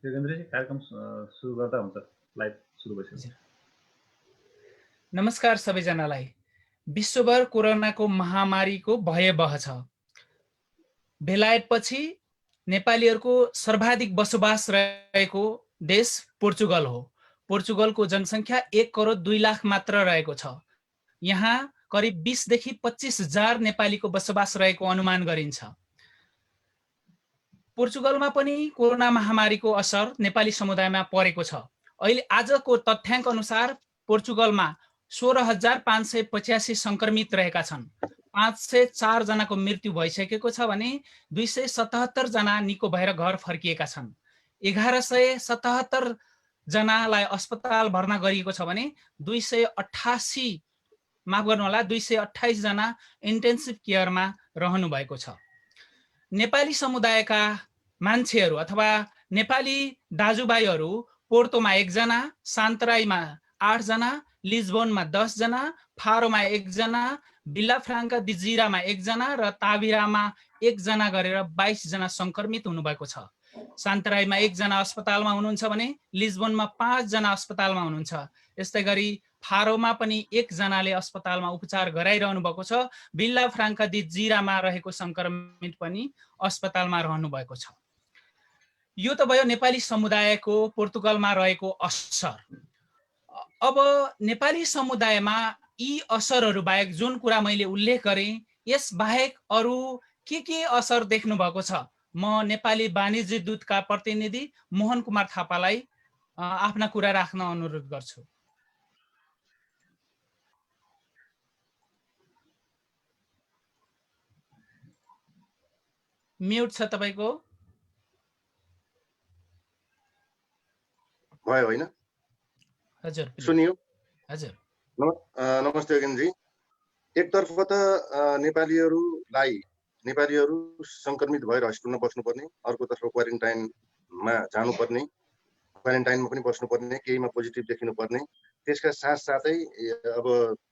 योगेन्द्रजी कार्यक्रम सुरु गर्दा हुन्छ, लाइभ सुरु भइसक्यो। नमस्कार सबैजनालाई। विश्वभर कोरोनाको महामारीको भयावह छ। बेलायतपछि नेपालीहरूको सर्वाधिक बसोबास रहेको देश पोर्चुगल हो। पोर्चुगलको जनसङ्ख्या 1,02,00,000 मात्र रहेको छ। यहाँ करिब 20 देखि 25,000 नेपालीको बसोबास रहेको अनुमान गरिन्छ। पोर्चुगलमा पनि कोरोना महामारीको असर नेपाली समुदायमा परेको छ। अहिले आजको तथ्याङ्क अनुसार पोर्चुगलमा 16,585 संक्रमित रहेका छन्। 504 जनाको मृत्यु भइसकेको छ भने 277 जना निको भएर घर फर्किएका छन्। 1177 जनालाई अस्पताल भर्ना गरिएको छ भने 228 जना इन्टेन्सिभ केयरमा रहनु भएको छ। नेपाली समुदायका मान्छेहरू अथवा नेपाली दाजुभाइहरू पोर्तोमा 1 जना, सान्तराईमा 8 जना, लिस्बोनमा 10 जना, फारोमा 1 जना, विल्ला फ्राङ्का दी जिरामा 1 जना र ताबिरामा 1 जना गरेर 22 जना संक्रमित हुनुभएको छ। सान्तराईमा 1 जना अस्पतालमा हुनुहुन्छ भने लिस्बोनमा 5 जना अस्पतालमा हुनुहुन्छ। यस्तै गरी फारोमा पनि 1 जनाले अस्पतालमा उपचार गराइरहनु भएको छ। विल्ला फ्राङ्का दी जिरामा रहेको संक्रमित पनि अस्पतालमा रहनु भएको छ। यो त भयो नेपाली समुदायको पोर्तुगलमा रहेको असर। अब नेपाली समुदायमा यी असरहरू बाहेक जुन कुरा मैले उल्लेख गरेँ, यस बाहेक अरू के असर देख्नु भएको छ? म नेपाली वाणिज्य दूतका प्रतिनिधि मोहन कुमार थापालाई आफ्ना कुरा राख्न अनुरोध गर्छु। म्युट छ तपाईको। भयो होइन? हजुर सुनियो? हजुर। नमस्ते योगेन्द्रजी। एकतर्फ त नेपालीहरू संक्रमित भएर हस्पिटलमा बस्नुपर्ने, अर्कोतर्फ क्वारेन्टाइनमा जानुपर्ने, क्वारेन्टाइनमा पनि बस्नुपर्ने, केहीमा पोजिटिभ देखिनुपर्ने। त्यसका साथसाथै अब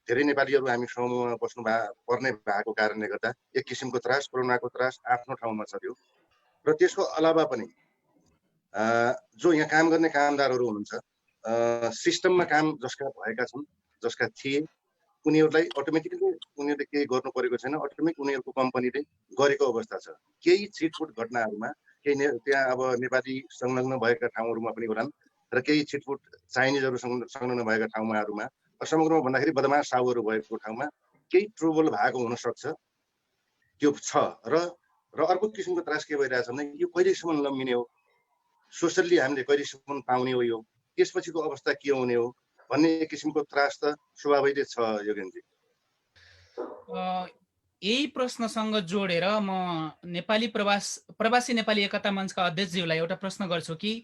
धेरै नेपालीहरू हामी समूहमा बस्नु पर्ने भएको कारणले गर्दा एक किसिमको त्रास, कोरोनाको त्रास आफ्नो ठाउँमा छ त्यो। र त्यसको अलावा पनि जो यहाँ काम गर्ने कामदारहरू हुनुहुन्छ, सिस्टममा काम जसका भएका छन्, जसका थिए, उनीहरूलाई अटोमेटिकली उनीहरूले केही गर्नु परेको छैन, अटोमेटिक उनीहरूको कम्पनीले गरेको अवस्था छ। केही छिटफुट घटनाहरूमा त्यहाँ अब नेपाली संलग्न भएका ठाउँहरूमा पनि होलान् र केही छिटफुट चाइनिजहरू संलग्न भएका ठाउँहरूमा, समग्रमा भन्दाखेरि बदमास साहुहरू भएको ठाउँमा केही ट्रबल भएको हुनसक्छ, त्यो छ। र अर्को किसिमको त्रास के भइरहेछ भने यो कहिलेसम्म लम्बिने हो, सोसल्ली हामीले कहिलेसम्म पाउने हो, यो त्यसपछिको अवस्था के हुने हो भन्ने एक किसिमको त्रास त स्वाभाविकै छ योगेन्द्रजी। यही प्रश्नसँग जोडेर म नेपाली प्रवासी नेपाली एकता मञ्चका अध्यक्षज्यूलाई एउटा प्रश्न गर्छु कि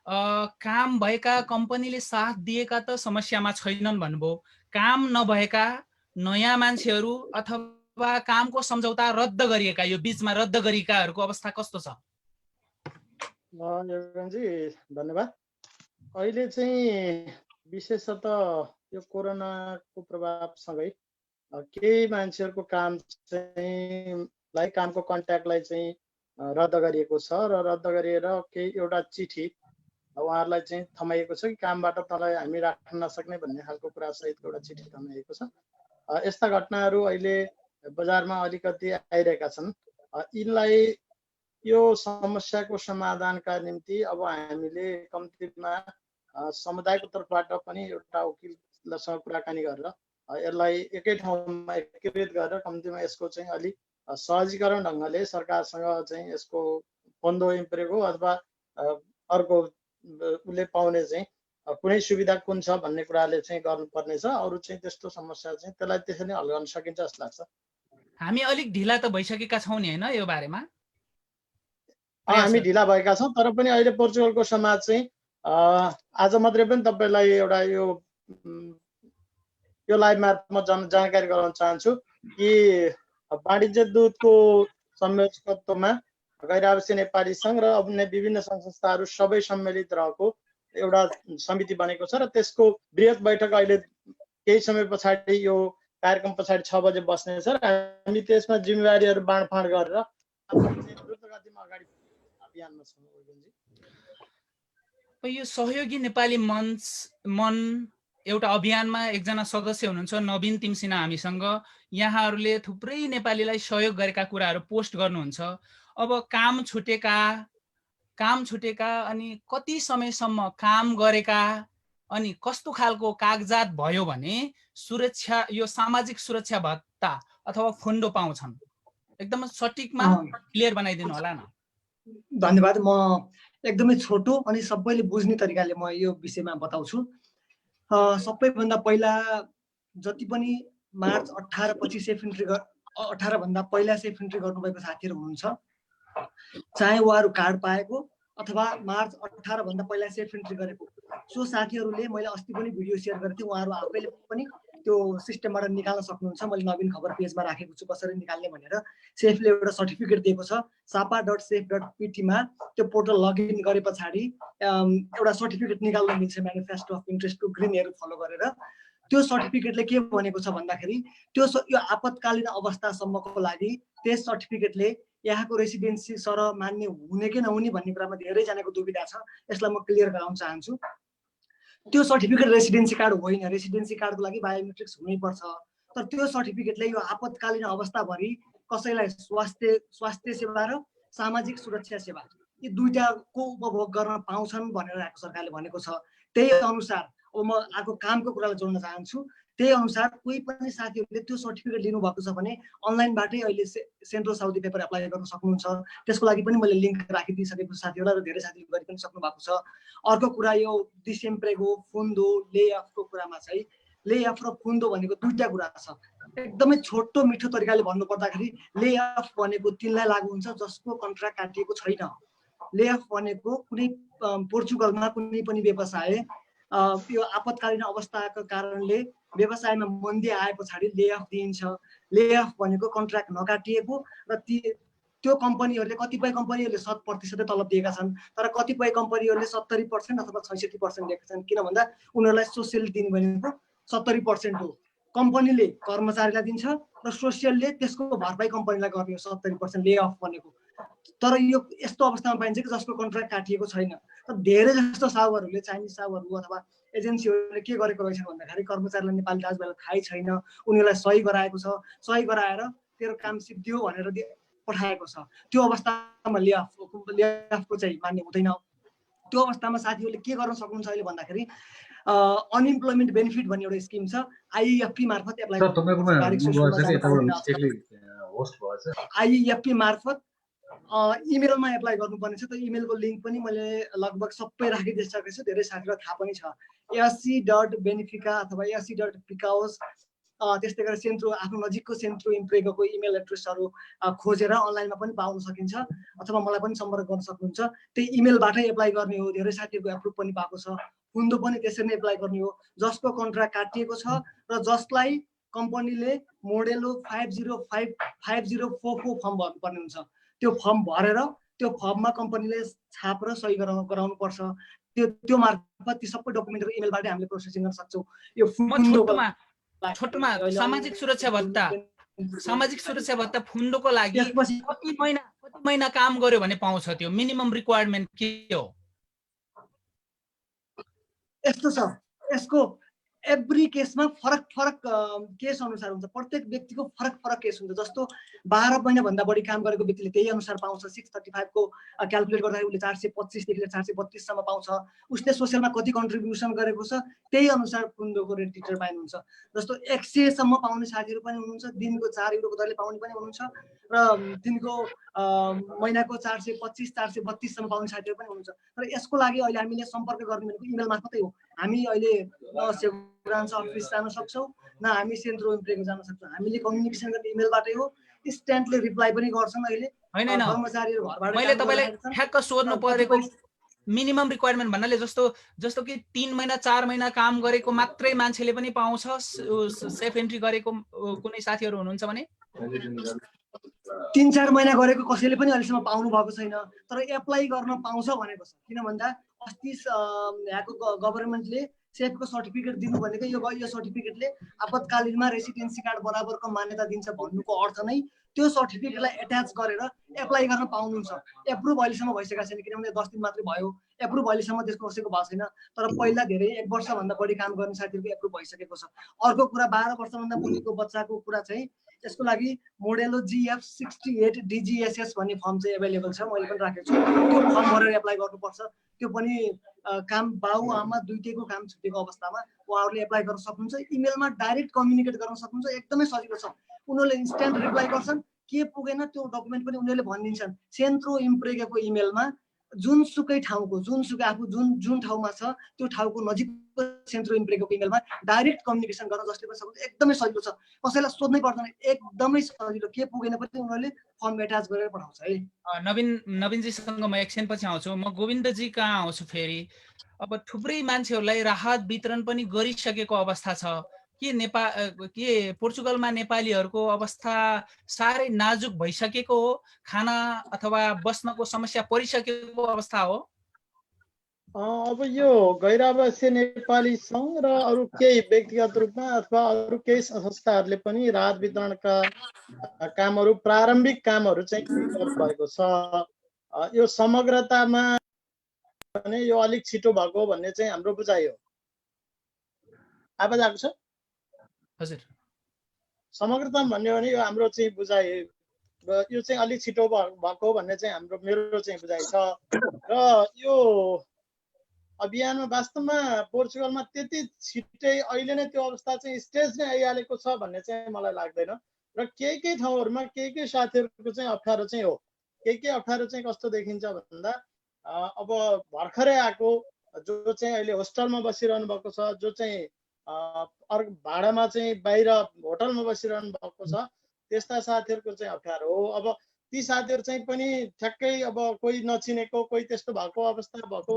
काम भएका कम्पनीले साथ दिएका त समस्यामा छैनन् भन्नुभयो, काम नभएका नयाँ मान्छेहरू अथवा कामको सम्झौता रद्द गरिएका, यो बीचमा रद्द गरिएकाहरूको अवस्था कस्तो छ? योगेन्द्रजी धन्यवाद। अहिले चाहिँ विशेषतः यो कोरोनाको प्रभावसँगै केही मान्छेहरूको काम चाहिँ कामको कन्ट्याक्टलाई चाहिँ रद्द गरिएको छ र रद्द गरिएर केही एउटा चिठी उहाँहरूलाई चाहिँ थमाइएको छ कि कामबाट तँलाई हामी राख्न नसक्ने भन्ने खालको कुरा सहितको एउटा चिठी थमाइएको छ। यस्ता घटनाहरू अहिले बजारमा अलिकति आइरहेका छन्। यिनलाई यो समस्याको समाधानका निम्ति अब हामीले कम्तीमा समुदायको तर्फबाट पनि एउटा वकिलसँग कुराकानी गरेर यसलाई एकै ठाउँमा एकीकृत गरेर कम्तीमा यसको चाहिँ अलि सहजीकरण ढङ्गले सरकारसँग चाहिँ यसको फन्डो इम्प्रेको अथवा अर्को उसले पाउने चाहिँ कुनै सुविधा कुन छ भन्ने कुराले चाहिँ गर्नुपर्ने छ। अरू चाहिँ त्यस्तो समस्या चाहिँ त्यसलाई त्यसरी हल गर्न सकिन्छ जस्तो लाग्छ। हामी अलिक ढिला त भइसकेका छौँ नि होइन यो बारेमा? हामी ढिला भएका छौँ, तर पनि अहिले पोर्चुगलको समाज चाहिँ आज मात्रै पनि तपाईँलाई एउटा यो लाइभ मार्फत जानकारी गराउन चाहन्छु कि वाणिज्य दूतको संयोजकत्वमा गैर आवासीय नेपाली सङ्घ र अन्य विभिन्न सङ्घ संस्थाहरू सबै सम्मिलित रहेको एउटा समिति बनेको छ र त्यसको बृहत बैठक अहिले केही समय पछाडि यो कार्यक्रम पछाडि 6 बजे बस्नेछ र हामी त्यसमा जिम्मेवारीहरू बाँडफाँड गरेर द्रुत गतिमा अगाडि अभियानमा छौँ। यो सहयोगी नेपाली मन एउटा अभियानमा एकजना सदस्य हुनुहुन्छ नवीन तिमसिना हामीसँग। यहाँहरूले थुप्रै नेपालीलाई सहयोग गरेका कुराहरू पोस्ट गर्नुहुन्छ। अब काम छुटेका अनि कति समयसम्म काम गरेका अनि कस्तो खालको कागजात भयो भने सुरक्षा यो सामाजिक सुरक्षा भत्ता अथवा फन्डो पाउँछन्? एकदम सटिकमा क्लियर बनाइदिनु होला न। धन्यवाद। म एकदमै छोटो अनि सबैले बुझ्ने तरिकाले म यो विषयमा बताउँछु। सबैभन्दा पहिला जति पनि मार्च 18 पछि सेफ इन्ट्री 18 भन्दा पहिला सेफ इन्ट्री गर्नुभएको साथीहरू हुनुहुन्छ, चाहे उहाँहरू कार्ड पाएको अथवा मार्च 18 भन्दा पहिला सेफ इन्ट्री गरेको, सो साथीहरूले मैले अस्ति पनि भिडियो सेयर गरेको थिएँ, उहाँहरू आफैले पनि त्यो सिस्टमबाट निकाल्न सक्नुहुन्छ। मैले नवीन खबर पेजमा राखेको छु कसरी निकाल्ने भनेर। सेफले एउटा सर्टिफिकेट दिएको छ, sapa.safe.pt मा त्यो पोर्टल लगइन गरे पछाडि एउटा सर्टिफिकेट निकाल्न मिल्छ म्यानिफेस्टो अफ इन्ट्रेस्टको ग्रिन एरो फलो गरेर। त्यो सर्टिफिकेटले के भनेको छ भन्दाखेरि यो आपतकालीन अवस्थासम्मको लागि त्यस सर्टिफिकेटले यहाँको रेसिडेन्सी सरह मान्य हुने कि नहुने भन्ने कुरामा धेरैजनाको दुविधा छ। यसलाई म क्लियर गराउन चाहन्छु। त्यो सर्टिफिकेट रेसिडेन्सी कार्ड होइन, रेसिडेन्सी कार्डको लागि बायोमेट्रिक्स हुनैपर्छ। तर त्यो सर्टिफिकेटले यो आपतकालीन अवस्थाभरि कसैलाई स्वास्थ्य सेवा र सामाजिक सुरक्षा सेवा यी दुईटाको उपभोग गर्न पाउँछन् भनेर सरकारले भनेको छ। त्यही अनुसार अब म अर्को कामको कुरालाई जोड्न चाहन्छु। त्यही अनुसार कोही पनि साथीहरूले त्यो सर्टिफिकेट लिनुभएको छ भने अनलाइनबाटै अहिले सेन्ट्रल साउदी पेपर एप्लाई गर्न सक्नुहुन्छ। त्यसको लागि पनि मैले लिङ्क राखिदिइसकेको छु साथीहरूलाई र धेरै साथीहरूले गरि पनि सक्नु भएको छ। अर्को कुरा यो डिसेम्ब्रेको फुन्दो लेअफको कुरामा चाहिँ लेअफ र फुन्दो भनेको दुईटा कुरा छ। एकदमै छोटो मिठो तरिकाले भन्नु पर्दाखेरि लेअफ भनेको तिनलाई लागू हुन्छ जसको कन्ट्र्याक्ट काटिएको छैन। लेअफ भनेको कुनै पोर्चुगलमा कुनै पनि व्यवसाय यो आपतकालीन अवस्थाको कारणले व्यवसायमा मन्दी आए पछाडि लेअफ दिइन्छ। लेअफ भनेको कन्ट्र्याक्ट नकाटिएको र त्यो कम्पनीहरूले कतिपय कम्पनीहरूले 100% तलब दिएका छन्, तर कतिपय कम्पनीहरूले 70% अथवा 66% दिएका छन्। किन भन्दा उनीहरूलाई सोसियल दिने भनेको 70% हो। कम्पनीले कर्मचारीलाई दिन्छ र सोसियलले त्यसको भरपाई कम्पनीलाई गर्ने हो 70% लेअफ भनेको। तर यो यस्तो अवस्थामा पाइन्छ कि जसको कन्ट्र्याक्ट काटिएको छैन। तर धेरै जस्तो साहुहरूले चाइनिज साहुहरू अथवा एजेन्सीहरूले के गरेको रहेछ भन्दाखेरि कर्मचारीलाई नेपाली दाजुभाइलाई थाहै छैन, उनीहरूलाई सही गराएको छ, सही गराएर तेरो काम सिद्धियो भनेर पठाएको छ। त्यो अवस्थामा लेअफको चाहिँ मान्य हुँदैन। त्यो अवस्थामा साथीहरूले के गर्न सक्नुहुन्छ अहिले भन्दाखेरि अनइम्प्लोइमेन्ट बेनिफिट भन्ने एउटा स्किम छ, आइएफपी मार्फत एप्लाई आइएफपी मार्फत इमेलमा एप्लाई गर्नुपर्ने छ। त्यो इमेलको लिङ्क पनि मैले लगभग सबै राखिदिइसकेको छु, धेरै साथीहरूलाई थाहा पनि छ। sc.benefica अथवा sc.picaos त्यस्तै गरेर सेन्ट्रो आफ्नो नजिकको सेन्ट्रो इम्प्रेगोको इमेल एड्रेसहरू खोजेर अनलाइनमा पनि पाउन सकिन्छ अथवा मलाई पनि सम्पर्क गर्न सक्नुहुन्छ। त्यही इमेलबाटै एप्लाई गर्ने हो। धेरै साथीहरूको एप्रुभ पनि पाएको छ। फुन्दो पनि त्यसरी नै एप्लाई गर्ने हो जसको कन्ट्र्याक्ट काटिएको छ र जसलाई कम्पनीले मोडेलो 5044 फर्म भर्नुपर्ने हुन्छ। त्यो फर्म भरेर त्यो फर्ममा कम्पनीले छाप र सही गराउनु पर्छ। त्यो मार्फत ती सबै डकुमेन्टहरू इमेलबाटै हामीले प्रोसेसिङ गर्न सक्छौँ। यो छोटोमा सामाजिक सुरक्षा भत्ता फुन्दोको लागि कति महिना काम गर्यो भने पाउँछ? त्यो मिनिमम रिक्वायरमेन्ट के हो? यस्तो छ, यसको एभ्री केसमा फरक केस अनुसार हुन्छ। प्रत्येक व्यक्तिको फरक केस हुन्छ। जस्तो 12 महिनाभन्दा बढी काम गरेको व्यक्तिले त्यही अनुसार पाउँछ। 635 को क्यालकुलेट गर्दाखेरि उसले 425 देखि लिएर 432 सम्म पाउँछ। उसले सोसियलमा कति कन्ट्रिब्युसन गरेको छ त्यही अनुसार फुन्दोको रेट डिटरमाइन हुन्छ। जस्तो 100 सम्म पाउने साथीहरू पनि हुनुहुन्छ, दिनको 4 युरोको दरले पाउने पनि हुनुहुन्छ र दिनको महिनाको 425 432 सम्म पाउने साथीहरू पनि हुनुहुन्छ। तर यसको लागि अहिले हामीले सम्पर्क गर्ने भनेको इमेल मार्फतै हो। हामी अहिले ब्रान्च अफिस जान सक्छौँ न हामी सेन्ट्रो इम्प्रेगो जान सक्छौँ। हामीले कम्युनिकेसन गर्ने इमेलबाटै हो। इन्स्ट्यान्टली रिप्लाई पनि गर्छौँ। अहिले कर्मचारीहरू घरबाट मैले तपाईलाई ठ्याक्क सोध्नु परेको मिनिमम रिक्वायरमेन्ट भन्नाले जस्तो कि 3 महिना 4 महिना काम गरेको मात्रै मान्छेले पनि पाउँछ सेफ एन्ट्री गरेको कुनै साथीहरू हुनुहुन्छ भने? 3-4 महिना गरेको कसैले पनि अहिलेसम्म पाउनु भएको छैन। तर एप्लाई गर्न पाउँछ भनेको छ। किन भन्दा अस्ति यहाँको गभर्मेन्टले सेफको सर्टिफिकेट दिनु भनेको यो सर्टिफिकेटले आपतकालीनमा रेसिडेन्सी कार्ड बराबरको मान्यता दिन्छ भन्नुको अर्थ नै त्यो सर्टिफिकेटलाई एट्याच गरेर एप्लाई गर्न पाउनुहुन्छ। एप्रुभ अहिलेसम्म भइसकेको छैन किनभने 10 दिन मात्रै भयो, एप्रुभ अहिलेसम्म त्यसको कसैको भएको छैन। तर पहिला धेरै 1 वर्षभन्दा बढी काम गर्ने साथीहरूको एप्रुभ भइसकेको छ। अर्को कुरा 12 वर्षभन्दा मुनिको बच्चाको कुरा चाहिँ यसको लागि मोडेलो GF68 DGSS भन्ने फर्म चाहिँ एभाइलेबल छ, मैले पनि राखेको छु। त्यो फर्म भरेर एप्लाई गर्नुपर्छ। त्यो पनि काम बाउ आमा दुईटैको काम छुटेको अवस्थामा उहाँहरूले एप्लाई गर्न सक्नुहुन्छ। इमेलमा डाइरेक्ट कम्युनिकेट गर्न सक्नुहुन्छ, एकदमै सजिलो छ। उनीहरूले इन्स्ट्यान्ट रिप्लाई गर्छन्, के पुगेन त्यो डकुमेन्ट पनि उनीहरूले भनिदिन्छन्। सेन्ट्रो इम्प्रेगोको इमेलमा जुनसुकै ठाउँको जुनसुकै आफू जुन ठाउँमा छ त्यो ठाउँको नजिकको सेन्ट्रो इम्प्रेगोको इमेलमा डाइरेक्ट कम्युनिकेसन गर्न जसले पनि सक्नुहुन्छ। एकदमै सजिलो छ, कसैलाई सोध्नै पर्दैन, एकदमै सजिलो। के पुगेन पनि उनीहरूले फर्म एट्याच गरेर पठाउँछ है। नवीनजीसँग म एकछिनपछि आउँछु। म गोविन्दजी कहाँ आउँछु फेरि। अब थुप्रै मान्छेहरूलाई राहत वितरण पनि गरिसकेको अवस्था छ के पोर्चुगलमा नेपालीहरूको अवस्था साह्रै नाजुक भइसकेको हो, खाना अथवा बस्नको समस्या परिसकेको अवस्था हो? अब यो गैरावासी नेपाली सङ्घ र अरू केही व्यक्तिगत रूपमा अथवा अरू केही संस्थाहरूले पनि राहत वितरणका कामहरू प्रारम्भिक कामहरू चाहिँ गर्नुभएको छ। यो समग्रतामा भने यो अलिक छिटो भएको भन्ने चाहिँ हाम्रो बुझाइ हो। आवाज आएको छ? हजुर। समग्रतामा भन्यो भने यो हाम्रो चाहिँ बुझाइ, यो चाहिँ अलिक छिटो भएको भन्ने चाहिँ मेरो चाहिँ बुझाइ छ। र यो अभियानमा वास्तवमा पोर्चुगलमा त्यति छिट्टै अहिले नै त्यो अवस्था चाहिँ स्टेज नै आइहालेको छ भन्ने चाहिँ मलाई लाग्दैन। र केही ठाउँहरूमा केही साथीहरूको चाहिँ अप्ठ्यारो चाहिँ हो। केही अप्ठ्यारो चाहिँ कस्तो देखिन्छ भन्दा अब भर्खरै आएको जो चाहिँ अहिले होस्टलमा बसिरहनु भएको छ, जो चाहिँ अर्को भाडामा चाहिँ बाहिर होटलमा बसिरहनु भएको छ, त्यस्ता साथीहरूको चाहिँ अप्ठ्यारो हो। अब ती साथीहरू चाहिँ पनि ठ्याक्कै अब कोही नचिनेको कोही त्यस्तो भएको अवस्था भएको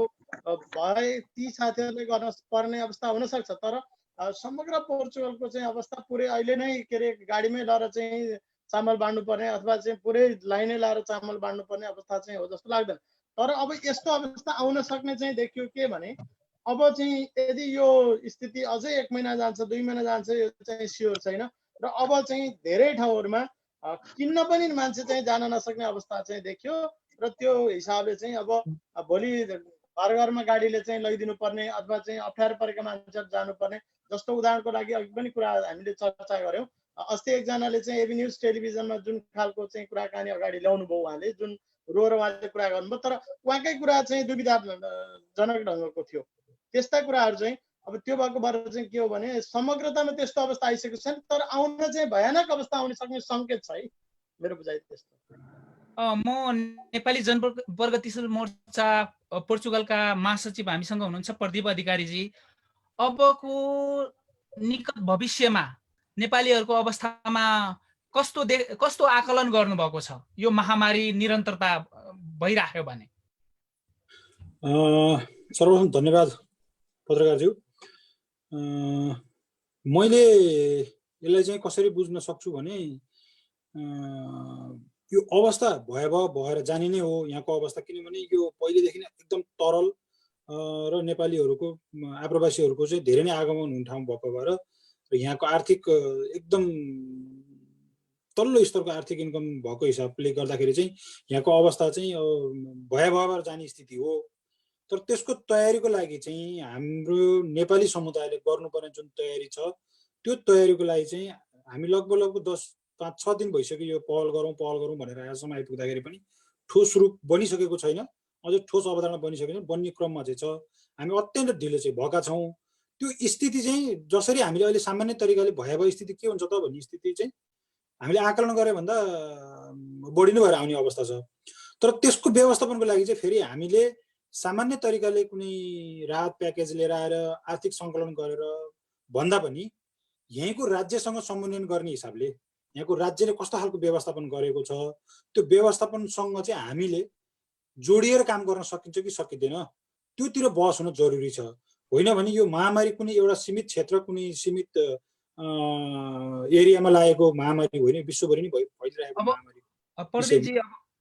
भए ती साथीहरूले गर्न पर्ने अवस्था हुनसक्छ। तर समग्र पोर्चुगलको चाहिँ अवस्था पुरै अहिले नै के अरे गाडीमै लगाएर चाहिँ चामल बाँड्नुपर्ने अथवा चाहिँ पुरै लाइनै लगाएर चामल बाँड्नुपर्ने अवस्था चाहिँ हो जस्तो लाग्दैन। तर अब यस्तो अवस्था आउन सक्ने चाहिँ देखियो के भने अब चाहिँ यदि यो स्थिति अझै 1 महिना जान्छ 2 महिना जान्छ यो चाहिँ स्योर छैन। र अब चाहिँ धेरै ठाउँहरूमा किन्न पनि मान्छे चाहिँ जान नसक्ने अवस्था चाहिँ देखियो। र त्यो हिसाबले चाहिँ अब भोलि घर घरमा गाडीले चाहिँ लैदिनु पर्ने अथवा चाहिँ अप्ठ्यारो परेका मान्छेहरू जानुपर्ने जस्तो उदाहरणको लागि अघि पनि कुरा हामीले चर्चा गऱ्यौँ। अस्ति एकजनाले चाहिँ एबी न्युज टेलिभिजनमा जुन खालको चाहिँ कुराकानी अगाडि ल्याउनु भयो, उहाँले जुन रोएर उहाँले कुरा गर्नुभयो, तर उहाँकै कुरा चाहिँ दुविधाजनक ढङ्गको थियो। त्यस्ता कुराहरू चाहिँ अब त्यो भएको भएर चाहिँ के हो भने समग्रतामा त्यस्तो अवस्था आइसकेको छैन, तर आउन चाहिँ भयानक अवस्था आउन सक्ने सङ्केत छ है, मेरो बुझाइ त्यस्तो। म नेपाली जनप्रगतिशील मोर्चा पोर्चुगलका महासचिव हामीसँग हुनुहुन्छ प्रदीप अधिकारीजी। अबको निकट भविष्यमा नेपालीहरूको अवस्थामा कस्तो आकलन गर्नुभएको छ यो महामारी निरन्तरता भइराख्यो भने? सर्वप्रथम धन्यवाद पत्रकारज्यू। मैले यसलाई चाहिँ कसरी बुझ्न सक्छु भने यो अवस्था भयावह भएर जाने नै हो यहाँको अवस्था। किनभने यो पहिलेदेखि नै एकदम तरल र नेपालीहरूको आप्रवासीहरूको चाहिँ धेरै नै आगमन हुने ठाउँ भएको भएर र यहाँको आर्थिक एकदम तल्लो स्तरको आर्थिक इन्कम भएको हिसाबले गर्दाखेरि चाहिँ यहाँको अवस्था चाहिँ भयावह भएर जाने स्थिति हो। तर त्यसको तयारीको लागि चाहिँ हाम्रो नेपाली समुदायले गर्नुपर्ने जुन तयारी छ त्यो तयारीको लागि चाहिँ हामी लगभग 5-6 दिन भइसक्यो यो पहल गरौँ भनेर आजसम्म आइपुग्दाखेरि पनि ठोस रूप बनिसकेको छैन, अझै ठोस अवधारणा बनिसकेको छैन, बन्ने क्रममा चाहिँ छ। हामी अत्यन्त ढिलो चाहिँ भएका छौँ। त्यो स्थिति चाहिँ जसरी हामीले अहिले सामान्य तरिकाले भयावह स्थिति के हुन्छ त भन्ने स्थिति चाहिँ हामीले आकलन गरे भन्दा बढी नै भएर आउने अवस्था छ। तर त्यसको व्यवस्थापनको लागि चाहिँ फेरि हामीले सामान्य तरिकाले कुनै राहत प्याकेज लिएर आएर आर्थिक सङ्कलन गरेर भन्दा पनि यहीँको राज्यसँग समन्वयन गर्ने हिसाबले यहाँको राज्यले कस्तो खालको व्यवस्थापन गरेको छ त्यो व्यवस्थापनसँग चाहिँ हामीले जोडिएर काम गर्न सकिन्छ कि सकिँदैन त्योतिर बहस हुन जरुरी छ। होइन भने यो महामारी कुनै एउटा सीमित क्षेत्र कुनै सीमित एरियामा लागेको महामारी होइन, विश्वभरि नै भइरहेको महामारी। प्रदीपजी,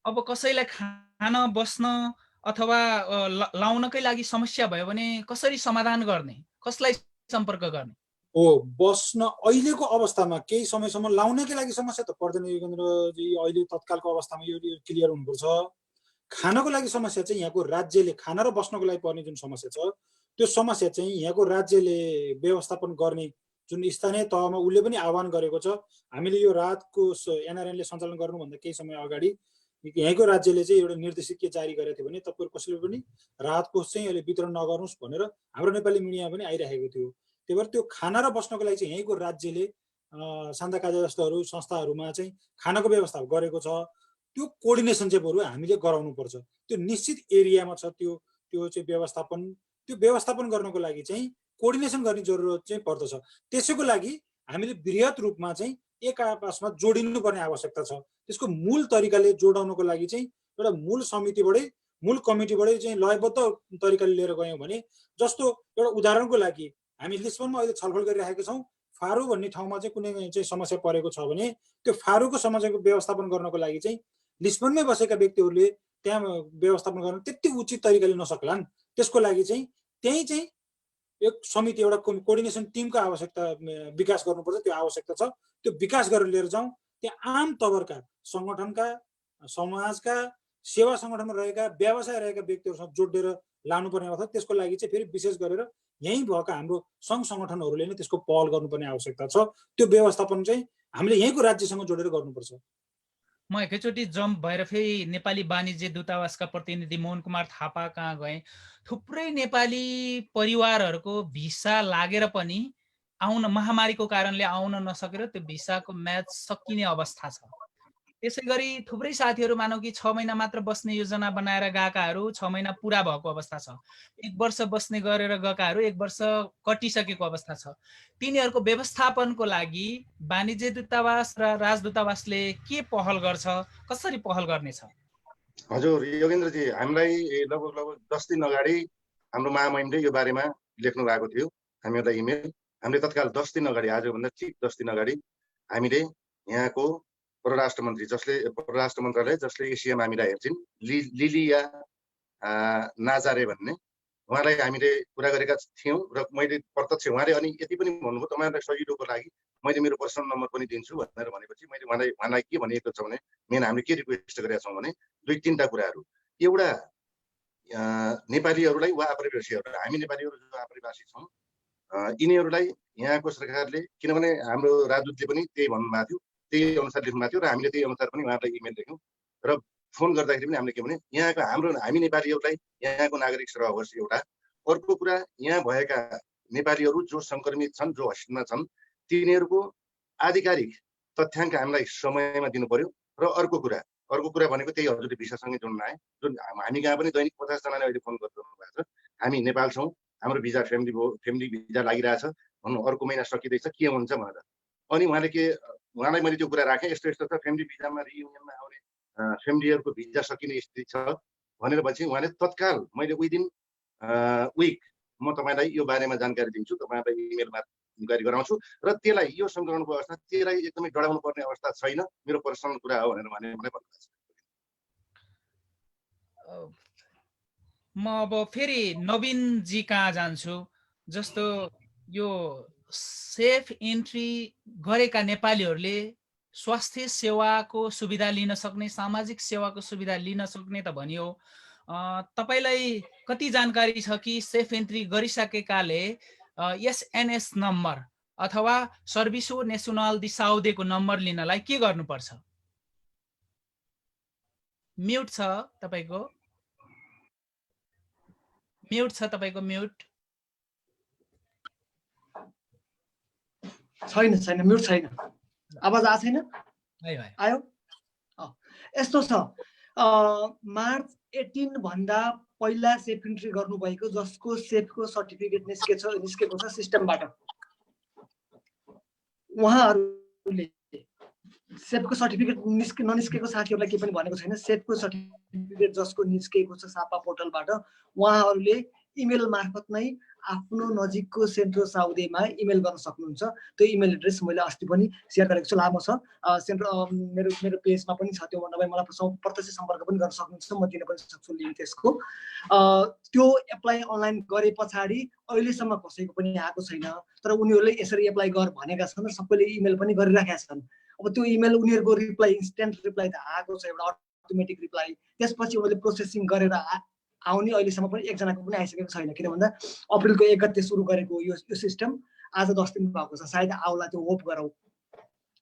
अब कसैलाई खान बस्न अथवा लाउनकै लागि समस्या भयो भने कसरी समाधान गर्ने, कसलाई सम्पर्क गर्ने? हो बस्न अहिलेको अवस्थामा केही समयसम्म लाउनकै लागि समस्या त पर्दैन योगेन्द्रजी। अहिले तत्कालको अवस्थामा यो क्लियर हुनुपर्छ। खानको लागि समस्या चाहिँ यहाँको राज्यले खाना र बस्नको लागि पर्ने जुन समस्या छ त्यो समस्या चाहिँ यहाँको राज्यले व्यवस्थापन गर्ने जुन स्थानीय तहमा उसले पनि आह्वान गरेको छ। हामीले यो रातको एनआरएनले सञ्चालन गर्नुभन्दा केही समय अगाडि यहाँको राज्यले चाहिँ एउटा निर्देशित के जारी गरेको थियो भने तपाईँहरू कसैले पनि राहत कोष चाहिँ अहिले वितरण नगर्नुहोस् भनेर हाम्रो नेपाली मिडियामा पनि आइरहेको थियो। त्यही भएर त्यो खाना र बस्नको लागि चाहिँ यहीँको राज्यले सान्दा काजा जस्तोहरू संस्थाहरूमा चाहिँ खानाको व्यवस्था गरेको छ। त्यो कोअर्डिनेसन चाहिँ बरु हामीले गराउनुपर्छ। त्यो निश्चित एरियामा छ त्यो चाहिँ व्यवस्थापन। त्यो व्यवस्थापन गर्नको लागि चाहिँ कोअर्डिनेसन गर्ने जरुरत चाहिँ पर्दछ। त्यसैको लागि हामीले बृहत रूपमा चाहिँ एक आपसमा जोडिनुपर्ने आवश्यकता छ। त्यसको मूल तरिकाले जोडाउनको लागि चाहिँ एउटा मूल समितिबाटै मूल कमिटीबाटै चाहिँ लयबद्ध तरिकाले लिएर गयौँ भने, जस्तो एउटा उदाहरणको लागि हामी लिस्बनमा अहिले छलफल गरिरहेका छौँ। फारो भन्ने ठाउँमा चाहिँ कुनै चाहिँ समस्या परेको छ भने त्यो फारोको समस्याको व्यवस्थापन गर्नको लागि चाहिँ लिस्बनमै बसेका व्यक्तिहरूले त्यहाँ व्यवस्थापन गर्न त्यति उचित तरिकाले नसक्लान्। त्यसको लागि चाहिँ त्यही चाहिँ एक समिति एउटा कोअर्डिनेसन टिमको आवश्यकता विकास गर्नुपर्छ। त्यो आवश्यकता छ। त्यो विकास गरेर लिएर जाउँ। त्यहाँ आम तवरका सङ्गठनका समाजका सेवा सङ्गठनमा रहेका व्यवसाय रहेका व्यक्तिहरूसँग जोडेर लानुपर्ने अवस्था। त्यसको लागि चाहिँ फेरि विशेष गरेर यहीँ भएका हाम्रो सङ्घ सङ्गठनहरूले नै त्यसको पहल गर्नुपर्ने आवश्यकता छ। त्यो व्यवस्थापन चाहिँ हामीले यहीँको राज्यसँग जोडेर गर्नुपर्छ। म एकैचोटि जम्प भएर फेरि नेपाली वाणिज्य दूतावासका प्रतिनिधि मोहन कुमार थापा कहाँ गएँ। थुप्रै नेपाली परिवारहरूको भिसा लागेर पनि महामारीको कारणले आउन नसकेर त्यो भिसाको म्याच सकिने अवस्था छ। त्यसै गरी थुप्रै साथीहरू मानौ कि 6 महिना मात्र बस्ने योजना बनाएर गएकाहरू 6 महिना पुरा भएको अवस्था छ। 1 वर्ष बस्ने गरेर गएकाहरू 1 वर्ष कटिसकेको अवस्था छ। तिनीहरूको व्यवस्थापनको लागि वाणिज्य दूतावास र राजदूतावासले के पहल गर्छ, कसरी पहल गर्नेछ? हजुर योगेन्द्रजी, हामीलाई लगभग 10 दिन अगाडि हाम्रो महामहिमले यो बारेमा लेख्नु भएको थियो हामीहरूलाई इमेल। हामीले तत्काल 10 दिन अगाडि, आजभन्दा ठिक 10 दिन अगाडि हामीले यहाँको परराष्ट्र मन्त्रालय जसले एसिया मामिला हेर्छिन्, लिलिया नाजारे भन्ने, उहाँलाई हामीले कुरा गरेका थियौँ। र मैले प्रत्यक्ष उहाँले अनि यति पनि भन्नुभयो, तपाईँहरूलाई सजिलोको लागि मैले मेरो पर्सनल नम्बर पनि दिन्छु भनेपछि मैले उहाँलाई के भनेको छ भने, मेन हामीले के रिक्वेस्ट गरेका छौँ भने 2-3टा कुराहरू। एउटा नेपालीहरूलाई वा आप्रवासीहरूलाई, हामी नेपालीहरू जो आप्रवासी छौँ यिनीहरूलाई यहाँको सरकारले, किनभने हाम्रो राजदूतले पनि त्यही भन्नुभएको थियो, त्यही अनुसार लेख्नु भएको थियो र हामीले त्यही अनुसार पनि उहाँलाई इमेल लेख्यौँ। र फोन गर्दाखेरि पनि हामीले के भने, यहाँको हामी नेपालीहरूलाई यहाँको नागरिक सेवा होस् एउटा। अर्को कुरा, यहाँ भएका नेपालीहरू जो सङ्क्रमित छन्, जो हस्पिटलमा छन्, तिनीहरूको आधिकारिक तथ्याङ्क हामीलाई समयमा दिनु पर्यो। र अर्को कुरा भनेको त्यही हजुरले भिसासँगै जोड्न आए, जुन हामी कहाँ पनि दैनिक 50 जनाले अहिले फोन गरिरहनु भएको छ। हामी नेपाल छौँ, हाम्रो भिजा फ्यामिली भिजा लागिरहेछ भन्नु, अर्को महिना सकिँदैछ, के हुन्छ भनेर। अनि उहाँलाई मैले त्यो कुरा राखेँ, यस्तो छ, फ्यामिली भिजामा रियुनियनमा आउने फ्यामिलीहरूको भिजा सकिने स्थिति छ भनेर पछि उहाँले तत्काल, मैले विदिन विक म तपाईँलाई यो बारेमा जानकारी दिन्छु, तपाईँलाई इमेलमा जानकारी गराउँछु र त्यसलाई यो सङ्कलनको अवस्था त्यसलाई एकदमै डराउनु पर्ने अवस्था छैन, मेरो पर्सनल कुरा हो भनेर मलाई भन्नुभएको छ। म अब फेरि नवीनजी कहाँ जान्छु। जस्तो यो सेफ इन्ट्री गरेका नेपालीहरूले स्वास्थ्य सेवाको सुविधा लिन सक्ने, सामाजिक सेवाको सुविधा लिन सक्ने त भनियो। तपाईलाई कति जानकारी छ कि सेफ इन्ट्री गरिसकेकाले एसएनएस नम्बर अथवा सर्भिसो नेसनल दि साउदेको नम्बर लिनलाई के गर्नुपर्छ? म्युट छ तपाईको, म्युट छ तपाईको, म्युट छैन, म्युट छैन। आवाज आएको छैन? आयो? यस्तो छ, मार्च 18 भन्दा पहिला सेफ इन्ट्री गर्नुभएको जसको सेफको सर्टिफिकेट निस्केको छ सिस्टमबाट, उहाँहरूले सेफको सर्टिफिकेट ननिस्केको साथीहरूलाई के पनि भनेको छैन। सेफको सर्टिफिकेट जसको निस्केको छ सापा पोर्टलबाट, उहाँहरूले इमेल मार्फत नै आफ्नो नजिकको सेन्ट्रो साउदीमा इमेल गर्न सक्नुहुन्छ। त्यो इमेल एड्रेस मैले अस्ति पनि सेयर गरेको छु, लामो छ। मेरो मेरो पेजमा पनि छ त्यो, नभए मलाई प्रत्यक्ष सम्पर्क पनि गर्न सक्नुहुन्छ, म दिन पनि सक्छु लिङ्क त्यसको। त्यो एप्लाई अनलाइन गरे पछाडि अहिलेसम्म कसैको पनि आएको छैन, तर उनीहरूले यसरी एप्लाई गर भनेका छन् र सबैले इमेल पनि गरिराखेका छन्। अब त्यो इमेल उनीहरूको रिप्लाई, इन्स्ट्यान्ट रिप्लाई त आएको छ, एउटा अटोमेटिक रिप्लाई। त्यसपछि उनीहरूले प्रोसेसिङ गरेर आउने अहिलेसम्म पनि एकजनाको पनि आइसकेको छैन। किन भन्दा अप्रिलको 1 गते सुरु गरेको यो सिस्टम आज 10 दिन भएको छ, सायद आउला, त्यो होप गरौँ।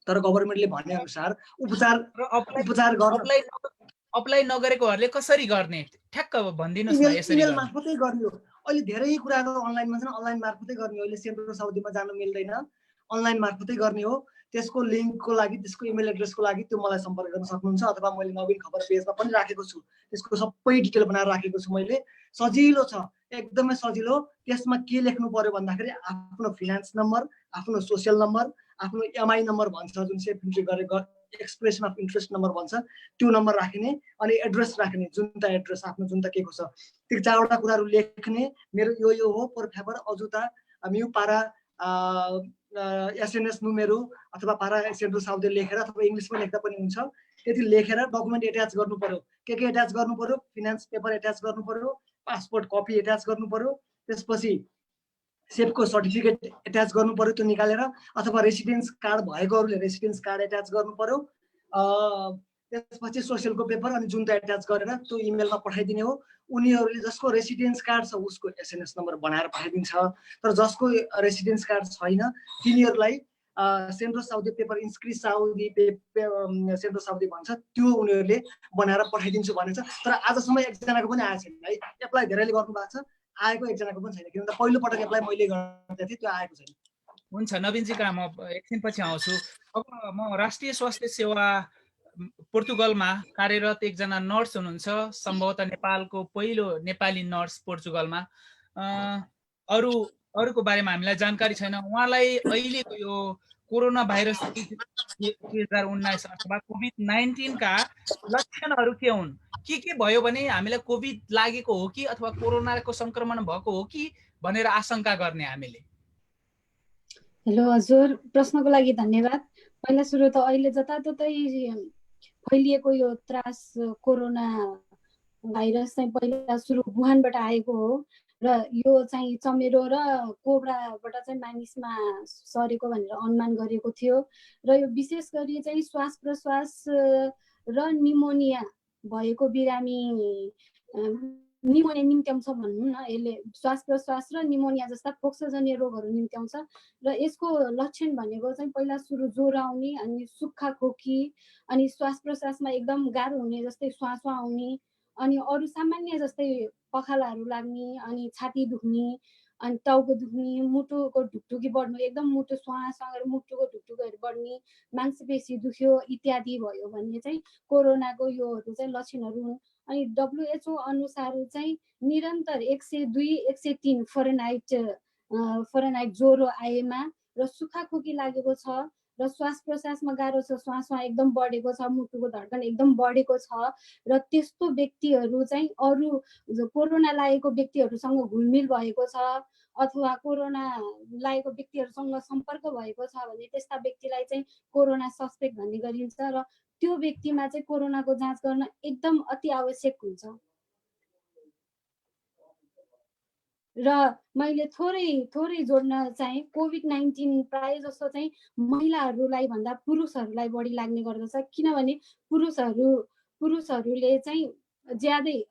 तर गभर्मेन्टले भने अनुसार उपचार गर्न अप्लाई नगरेकोहरूले कसरी गर्ने ठ्याक्क भनिदिनुस् न। यसरी इमेल मार्फतै गर्ने हो। अहिले धेरै कुराहरू अनलाइनमा छन्, अनलाइन मार्फतै गर्ने हो। अहिले सेन्ट्रो साउदीमा जानु मिल्दैन, अनलाइन मार्फतै गर्ने हो। त्यसको लिङ्कको लागि, त्यसको इमेल एड्रेसको लागि त्यो मलाई सम्पर्क गर्न सक्नुहुन्छ, अथवा मैले नवीन खबर पेजमा पनि राखेको छु, त्यसको सबै डिटेल बनाएर राखेको छु मैले। सजिलो छ, एकदमै सजिलो। त्यसमा के लेख्नु पर्यो भन्दाखेरि आफ्नो फिनान्स नम्बर, आफ्नो सोसियल नम्बर, आफ्नो एमआई नम्बर भन्छ, जुन सेफ इन्ट्री गरेको एक्सप्रेसन अफ इन्ट्रेस्ट नम्बर भन्छ, त्यो नम्बर राख्ने, अनि एड्रेस राख्ने, जुनता एड्रेस आफ्नो जुनता के को छ, त्यो 4वटा कुराहरू लेख्ने। मेरो यो हो, पोर फेबर अजुता म्यु पारा एसएनएस नुमेरो अथवा पारा सेन्ट्रो साउदी लेखेर, अथवा इङ्ग्लिसमा लेख्दा पनि हुन्छ। त्यति लेखेर डकुमेन्ट एट्याच गर्नु पर्यो। के एट्याच गर्नु पर्यो? फिनान्स पेपर एट्याच गर्नु पर्यो, पासपोर्ट कपी एट्याच गर्नु पर्यो, त्यसपछि सेफको सर्टिफिकेट एट्याच गर्नु पर्यो त्यो निकालेर, अथवा रेसिडेन्स कार्ड भएकोहरूले रेसिडेन्स कार्ड एट्याच गर्नु पर्यो। त्यसपछि सोसियलको पेपर अनि जुनता एट्याच गरेर त्यो इमेलमा पठाइदिने हो। उनीहरूले जसको रेसिडेन्स कार्ड छ उसको एसएनएस नम्बर बनाएर पठाइदिन्छ, तर जसको रेसिडेन्स कार्ड छैन तिनीहरूलाई सेन्ट्रो साउदी पेपर इन्स्क्रिज साउदी सेन्ट्रो साउदी भन्छ, त्यो उनीहरूले बनाएर पठाइदिन्छु भनेको छ। तर आजसम्म एकजनाको पनि आएको छैन है। एप्लाई धेरैले गर्नुभएको छ, आएको एकजनाको पनि छैन। किनभने पहिलोपटक एप्लाई मैले गर्दै थिएँ, त्यो आएको छैन। हुन्छ नवीनजी कहाँ, म एकछिनपछि आउँछु। अब म राष्ट्रिय स्वास्थ्य सेवा पोर्तुगलमा कार्यरत एकजना नर्स हुनुहुन्छ, सम्भवतः नेपालको पहिलो नेपाली नर्स पोर्तुगलमा। अरूको बारेमा हामीलाई जानकारी छैन। उहाँलाई अहिलेको यो कोरोना भाइरस 2019 अथवा कोभिड-19 का लक्षणहरू के हुन्? के भयो भने हामीलाई कोभिड लागेको हो कि अथवा कोरोनाको संक्रमण भएको हो कि भनेर आशंका गर्ने हामीले? हेलो हजुर, प्रश्नको लागि धन्यवाद। पहिला सुरु त अहिले जताततै फैलिएको यो त्रास कोरोना भाइरस चाहिँ पहिला सुरु वुहानबाट आएको हो र यो चाहिँ चमेरो र कोब्राबाट चाहिँ मानिसमा सरेको भनेर अनुमान गरेको थियो र यो विशेष गरी चाहिँ श्वास प्रश्वास र निमोनिया भएको बिरामी निमोनिया निम्त्याउँछ भनौँ न। यसले श्वास प्रश्वास र निमोनिया जस्ता फोक्सोजन्य रोगहरू निम्त्याउँछ र यसको लक्षण भनेको चाहिँ पहिला सुरु ज्वरो आउने, अनि सुक्खा खोकी, अनि श्वास प्रश्वासमा एकदम गाह्रो हुने जस्तै श्वास आउने, अनि अरू सामान्य जस्तै पखालाहरू लाग्ने, अनि छाती दुख्ने, अनि टाउको दुख्ने, मुटुको ढुकढुकी बढ्नु, एकदम मुटु श्वास मुटुको ढुकढुकीहरू बढ्ने, मांसपेशी दुख्यो इत्यादि भयो भने चाहिँ कोरोनाको योहरू चाहिँ लक्षणहरू हुन्। अनि WHO अनुसार चाहिँ निरन्तर 102 103 फरेनहाइट ज्वरो आएमा र सुक्खा खोकी लागेको छ र श्वास प्रश्वासमा गाह्रो छ, श्वासमा एकदम बढेको छ, मुटुको धड्कन एकदम बढेको छ र त्यस्तो व्यक्तिहरू चाहिँ अरू कोरोना लागेको व्यक्तिहरूसँग घुलमिल भएको छ अथवा कोरोना लागेको व्यक्तिहरूसँग सम्पर्क भएको छ भने त्यस्ता व्यक्तिलाई चाहिँ कोरोना सस्पेक्ट भन्ने गरिन्छ र त्यो व्यक्तिमा चाहिँ कोरोनाको जाँच गर्न एकदम अति आवश्यक हुन्छ। र मैले थोरै जोड्न चाहे, कोभिड-19 प्राय जस्तो चाहिँ महिलाहरूलाई भन्दा पुरुषहरूलाई बढी लाग्ने गर्दछ। किनभने पुरुषहरूले चाहिँ ज्यादै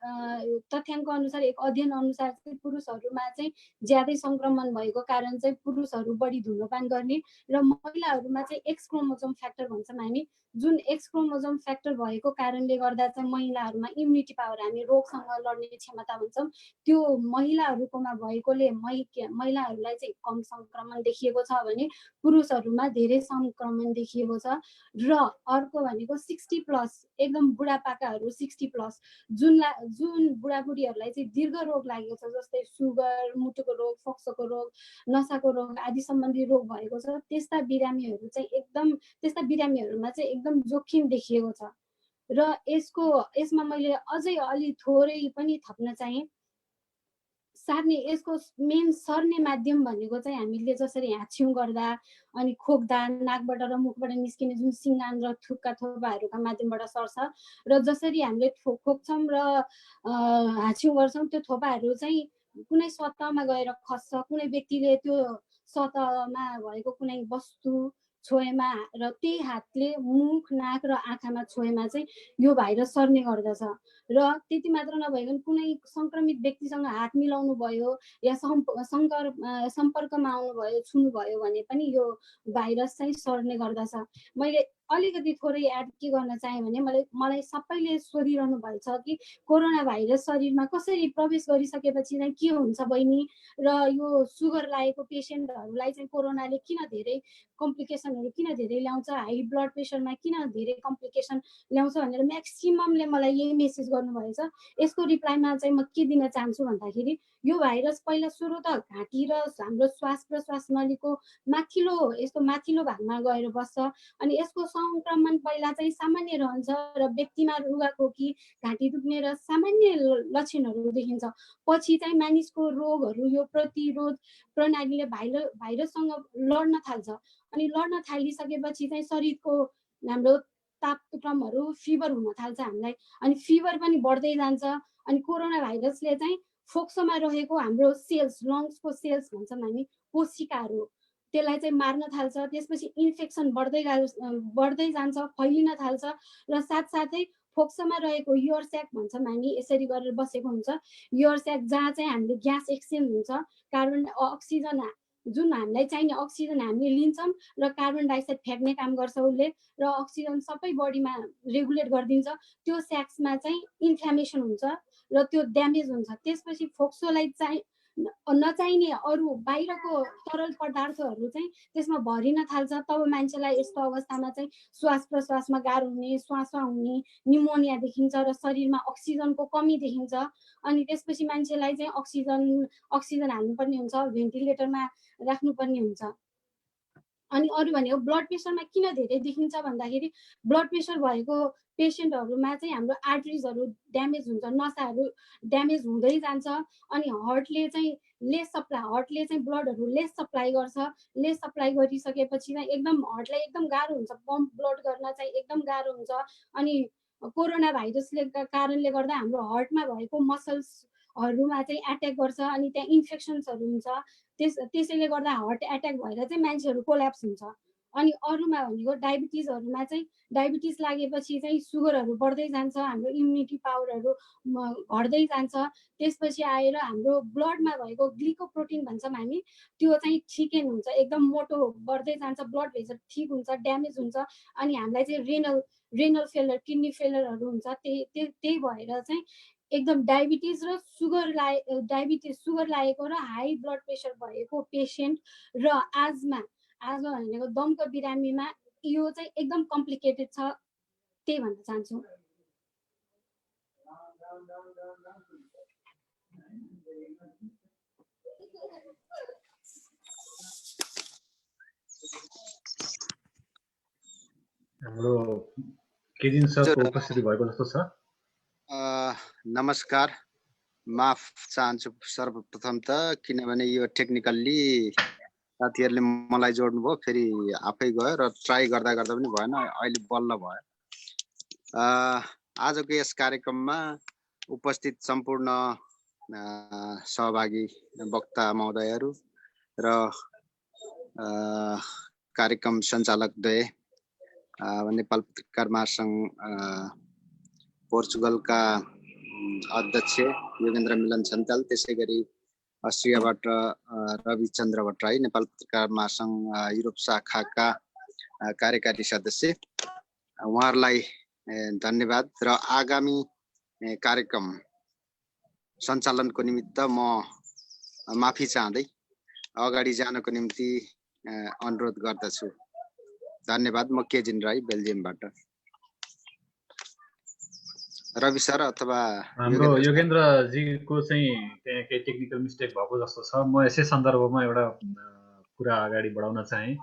तथ्याङ्क अनुसार, एक अध्ययन अनुसार चाहिँ पुरुषहरूमा चाहिँ ज्यादै संक्रमण भएको कारण चाहिँ पुरुषहरू बढी धुम्रपान गर्ने र महिलाहरूमा चाहिँ एक्स क्रोमोजोम फ्याक्टर भन्छौँ हामी, जुन एक्स क्रोमोजोम फ्याक्टर भएको कारणले गर्दा चाहिँ महिलाहरूमा इम्युनिटी पावर, हामी रोगसँग लड्ने क्षमता भन्छौँ, त्यो महिलाहरूकोमा भएकोले महिलाहरूलाई चाहिँ कम संक्रमण देखिएको छ भने पुरुषहरूमा धेरै संक्रमण देखिएको छ। र अर्को भनेको 60+ एकदम बुढापाकाहरू 60+ जुन बुढाबुढीहरूलाई चाहिँ दीर्घ रोग लागेको छ, जस्तै सुगर, मुटुको रोग, फोक्सोको रोग, नसाको रोग आदि सम्बन्धी रोग भएको छ, त्यस्ता बिरामीहरूमा चाहिँ एकदम जोखिम देखिएको छ। र यसमा मैले अझै अलि थोरै पनि थप्न चाहे, सार्ने यसको मेन सर्ने माध्यम भनेको चाहिँ हामीले जसरी हाँछ्यौँ गर्दा अनि खोक्दा नाकबाट र मुखबाट निस्किने जुन सिङ्गान र थुक्का थोपाहरूका माध्यमबाट सर्छ र जसरी हामीले खोक्छौँ र हाँछ्यौँ गर्छौँ त्यो थोपाहरू चाहिँ कुनै सतहमा गएर खस्छ, कुनै व्यक्तिले त्यो सतहमा भएको कुनै वस्तु छोएमा र त्यही हातले मुख नाक र आँखामा छोएमा चाहिँ यो भाइरस सर्ने गर्दछ। र त्यति मात्र नभइकन कुनै सङ्क्रमित व्यक्तिसँग हात मिलाउनु भयो या सम्पर्कमा आउनुभयो छुनुभयो भने पनि यो भाइरस चाहिँ सर्ने गर्दछ। मैले अलिकति थोरै एड के गर्न चाहेँ भने मलाई सबैले सोधिरहनु भएछ कि कोरोना भाइरस शरीरमा कसरी प्रवेश गरिसकेपछि चाहिँ के हुन्छ बहिनी, र यो सुगर लागेको पेसेन्टहरूलाई चाहिँ कोरोनाले किन धेरै कम्प्लिकेसनहरू किन धेरै ल्याउँछ, हाई ब्लड प्रेसरमा किन धेरै कम्प्लिकेसन ल्याउँछ भनेर म्याक्सिममले मलाई यही मेसेज गर्नुभएछ। यसको रिप्लाईमा चाहिँ म के दिन चाहन्छु भन्दाखेरि यो भाइरस पहिला सुरु त घाँटी र हाम्रो श्वास प्रश्वास नलीको यस्तो माथिल्लो भागमा गएर बस्छ अनि यसको सङ्क्रमण पहिला चाहिँ सामान्य रहन्छ र व्यक्तिमा रुगाखोकी घाँटी दुख्ने र सामान्य लक्षणहरू देखिन्छ। पछि चाहिँ मानिसको रोगहरू यो प्रतिरोध प्रणालीले भाइरससँग लड्न थाल्छ अनि लड्न थालिसकेपछि चाहिँ शरीरको हाम्रो तापक्रमहरू फिभर हुन थाल्छ हामीलाई अनि फिभर पनि बढ्दै जान्छ अनि कोरोना भाइरसले चाहिँ फोक्सोमा रहेको हाम्रो सेल्स लङ्सको सेल्स भन्छौँ हामी कोशिकाहरू त्यसलाई चाहिँ मार्न थाल्छ। त्यसपछि इन्फेक्सन बढ्दै जान्छ, फैलिन थाल्छ र साथसाथै फोक्सोमा रहेको योर स्याक भन्छौँ हामी, यसरी गरेर बसेको हुन्छ योर स्याक जहाँ चाहिँ हामीले ग्यास एक्सचेन्ज हुन्छ, कार्बन अक्सिजन जुन हामीलाई चाहिने अक्सिजन हामीले लिन्छौँ र कार्बन डाइअक्साइड फ्याँक्ने काम गर्छ उसले र अक्सिजन सबै बडीमा रेगुलेट गरिदिन्छ। त्यो स्याक्समा चाहिँ इन्फ्लामेसन हुन्छ र त्यो ड्यामेज हुन्छ। त्यसपछि फोक्सोलाई चाहिँ नचाहिने अरू बाहिरको तरल पदार्थहरू चाहिँ त्यसमा भरिन थाल्छ। तब मान्छेलाई यस्तो अवस्थामा चाहिँ श्वास प्रश्वासमा गाह्रो हुने, श्वास हुने, निमोनिया देखिन्छ र शरीरमा अक्सिजनको कमी देखिन्छ अनि त्यसपछि मान्छेलाई चाहिँ अक्सिजन हाल्नुपर्ने हुन्छ, भेन्टिलेटरमा राख्नुपर्ने हुन्छ। अनि अरू भनेको ब्लड प्रेसरमा किन धेरै देखिन्छ भन्दाखेरि ब्लड प्रेसर भएको पेसेन्टहरूमा चाहिँ हाम्रो आर्टरिजहरू ड्यामेज हुन्छ, नसाहरू ड्यामेज हुँदै जान्छ अनि हार्टले चाहिँ ब्लडहरू लेस सप्लाई गर्छ। लेस सप्लाई गरिसकेपछि चाहिँ एकदम हार्टलाई एकदम गाह्रो हुन्छ, पम्प ब्लड गर्न चाहिँ एकदम गाह्रो हुन्छ अनि कोरोना भाइरसले कारणले गर्दा हाम्रो हार्टमा भएको मसल्सहरूमा चाहिँ एट्याक गर्छ अनि त्यहाँ इन्फेक्सन्सहरू हुन्छ। त्यसैले गर्दा हार्ट एट्याक भएर चाहिँ मान्छेहरू कोल्याप्स हुन्छ। अनि अरूमा भनेको डायबिटिजहरूमा चाहिँ डायबिटिज लागेपछि चाहिँ सुगरहरू बढ्दै जान्छ, हाम्रो इम्युनिटी पावरहरू घट्दै जान्छ। त्यसपछि आएर हाम्रो ब्लडमा भएको ग्लिकोप्रोटिन भन्छौँ हामी, त्यो चाहिँ ठिकै हुन्छ, एकदम मोटो बढ्दै जान्छ, ब्लड भेसल ठिक हुन्छ, ड्यामेज हुन्छ अनि हामीलाई चाहिँ रेनल फेलर किडनी फेलरहरू हुन्छ। त्यही भएर चाहिँ एकदम डायबिटिज सुगर लागेको र हाई ब्लड प्रेसर भएको पेसेन्ट र आजमा भनेको दमको बिरामीमा यो चाहिँ एकदम कम्प्लिकेटेड छ, त्यही भन्न चाहन्छु। हाम्रो केजिन सरको उपस्थिति भएको जस्तो छ। नमस्कार, माफ चाहन्छु सर्वप्रथम त, किनभने यो टेक्निकल्ली साथीहरूले मलाई जोड्नुभयो, फेरि आफै गयो र ट्राई गर्दा पनि भएन, अहिले बल्ल भयो। आजको यस कार्यक्रममा उपस्थित सम्पूर्ण सहभागी वक्ता महोदयहरू र कार्यक्रम सञ्चालकद्वय, नेपाल पत्रकार महासङ्घ पोर्चुगलका अध्यक्ष योगेन्द्र मिलन छन्ताल, त्यसै गरी अस्ट्रियाबाट रविचन्द्र भट्टराई, नेपाल पत्रकार महासङ्घ युरोप शाखाका कार्यकारी सदस्य, उहाँहरूलाई धन्यवाद र आगामी कार्यक्रम सञ्चालनको निमित्त म माफी चाहँदै अगाडि जानको निम्ति अनुरोध गर्दछु। धन्यवाद। म केजिन राई, बेल्जियमबाट। रवि सर अथवा हाम्रो योगेन्द्रजीको चाहिँ त्यहाँ केही टेक्निकल मिस्टेक भएको जस्तो छ। म यसै सन्दर्भमा एउटा कुरा अगाडि बढाउन चाहेँ।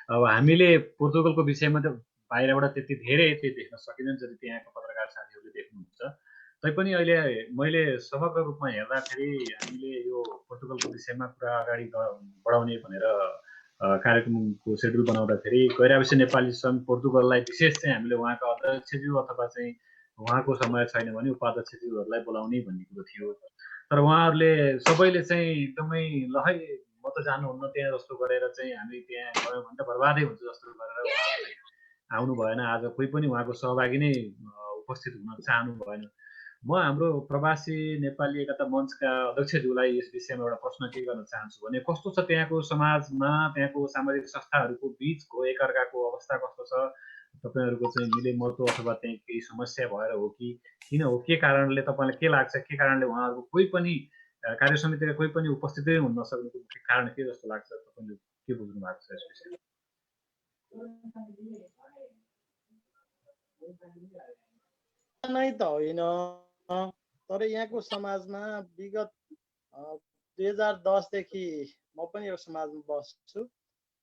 अब हामीले पोर्चुगलको विषयमा त बाहिरबाट त्यति धेरै देख्न सकिँदैन जति त्यहाँको पत्रकार साथीहरूले देख्नुहुन्छ। तैपनि अहिले मैले समग्र रूपमा हेर्दाखेरि हामीले यो पोर्तुगलको विषयमा कुरा अगाडि बढाउने भनेर कार्यक्रमको सेड्युल बनाउँदाखेरि गैर आवासीय नेपाली सङ्घ पोर्तुगललाई विशेष चाहिँ हामीले उहाँका अध्यक्षज्यू अथवा चाहिँ उहाँको समय छैन भने उपाध्यक्षज्यूहरूलाई बोलाउने भन्ने कुरो थियो। तर उहाँहरूले सबैले चाहिँ एकदमै ल है म त जानुहुन्न त्यहाँ जस्तो गरेर चाहिँ हामी त्यहाँ गयौँ भने त बर्बादै हुन्छ जस्तो गरेर उहाँहरूले आउनु भएन। आज कोही पनि उहाँको सहभागी नै उपस्थित हुन चाहनु भएन। म हाम्रो प्रवासी नेपाली एकता मञ्चका अध्यक्षज्यूलाई यस विषयमा एउटा प्रश्न के गर्न चाहन्छु भने कस्तो छ त्यहाँको समाजमा, त्यहाँको सामाजिक संस्थाहरूको बिचको एकअर्काको अवस्था कस्तो छ? तपाईँहरूको चाहिँ मिलेमतो अथवा चाहिँ केही समस्या भएर हो कि किन हो, के कारणले तपाईँलाई के लाग्छ, के कारणले उहाँहरूको कोही पनि कार्य समितिका कोही पनि उपस्थितै हुन नसक्नुको मुख्य कारण के जस्तो लाग्छ? तपाईँले के बुझ्नु भएको छ यस विषयमा? नै त होइन, तर यहाँको समाजमा विगत 2010 देखि म पनि यो समाजमा बस्छु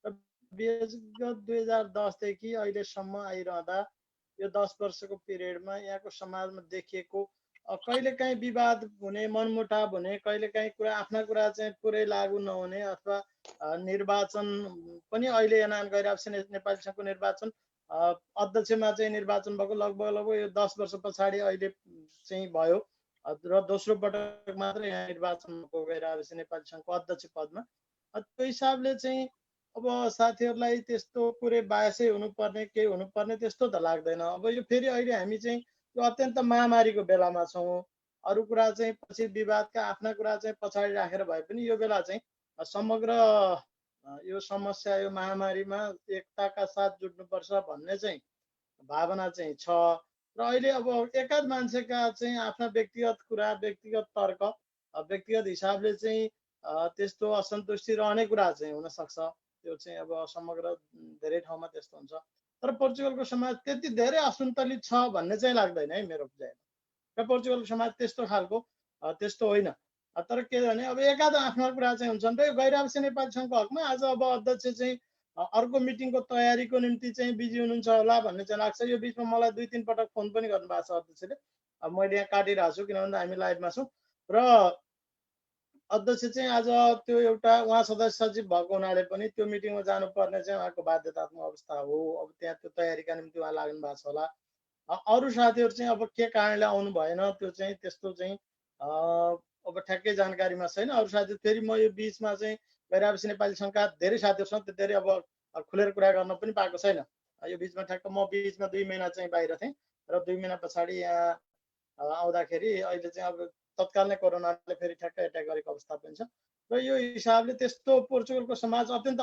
र विगत 2010 देखि अहिलेसम्म आइरहँदा यो 10 वर्षको पिरियडमा यहाँको समाजमा देखिएको कहिलेकाहीँ विवाद हुने, मनमुटाव हुने, कहिलेकाहीँ कुरा आफ्ना कुरा चाहिँ पुरै लागू नहुने अथवा निर्वाचन पनि अहिले गैर आवासीय नेपाली सङ्घको निर्वाचन अध्यक्षमा चाहिँ निर्वाचन भएको लगभग यो 10 वर्ष पछाडि अहिले चाहिँ भयो र दोस्रो पटक मात्र यहाँ निर्वाचन भएको गैर आवासीय नेपाली सङ्घको अध्यक्ष पदमा। त्यो हिसाबले चाहिँ अब साथीहरूलाई त्यस्तो पुरै बायसै हुनुपर्ने केही हुनुपर्ने त्यस्तो त लाग्दैन। अब यो फेरि अहिले हामी चाहिँ यो अत्यन्त महामारीको बेलामा छौँ। अरू कुरा चाहिँ पछि विवादका आफ्ना कुरा चाहिँ पछाडि राखेर भए पनि यो बेला चाहिँ समग्र यो समस्या यो महामारीमा एकताका साथ जुट्नुपर्छ भन्ने चाहिँ भावना चाहिँ छ। र अहिले अब एकाध मान्छेका चाहिँ आफ्ना व्यक्तिगत कुरा, व्यक्तिगत तर्क, व्यक्तिगत हिसाबले चाहिँ त्यस्तो असन्तुष्टि रहने कुरा चाहिँ हुनसक्छ। त्यो चाहिँ अब समग्र धेरै ठाउँमा त्यस्तो हुन्छ। तर पोर्चुगलको समाज त्यति धेरै असन्तुलित छ भन्ने चाहिँ लाग्दैन है मेरो बुझाइमा। र पोर्चुगलको समाज त्यस्तो खालको त्यस्तो होइन। तर के भने अब एकाध आफ्नो कुरा चाहिँ हुन्छन् र यो गैर आवासीय नेपाली सङ्घको हकमा आज अब अध्यक्ष चाहिँ अर्को मिटिङको तयारीको निम्ति चाहिँ बिजी हुनुहुन्छ होला भन्ने चाहिँ लाग्छ। यो बिचमा मलाई 2-3 पटक फोन पनि गर्नुभएको छ अध्यक्षले। अब मैले यहाँ काटिरहेको छु किनभने हामी लाइभमा छौँ र अध्यक्ष चाहिँ आज त्यो एउटा उहाँ सदस्य सचिव भएको हुनाले पनि त्यो मिटिङमा जानुपर्ने चाहिँ उहाँको बाध्यतात्मक अवस्था हो। अब त्यहाँ त्यो तयारीका निम्ति उहाँ लाग्नु भएको छ होला। अरू साथीहरू चाहिँ अब के कारणले आउनु भएन त्यो चाहिँ त्यस्तो चाहिँ अब ठ्याक्कै जानकारीमा छैन। अरू साथीहरू फेरि म यो बिचमा चाहिँ गैर आवासीय नेपाली सङ्घका धेरै साथीहरूसँग धेरै अब खुलेर कुरा गर्न पनि पाएको छैन। यो बिचमा ठ्याक्क म बिचमा 2 महिना चाहिँ बाहिर थिएँ र 2 महिना पछाडि यहाँ आउँदाखेरि अहिले चाहिँ अब तत्काल नै कोरोनाले फेरि ठ्याक्कै एट्याक गरेको अवस्था पनि छ। र यो हिसाबले त्यस्तो पोर्चुगलको समाज अत्यन्त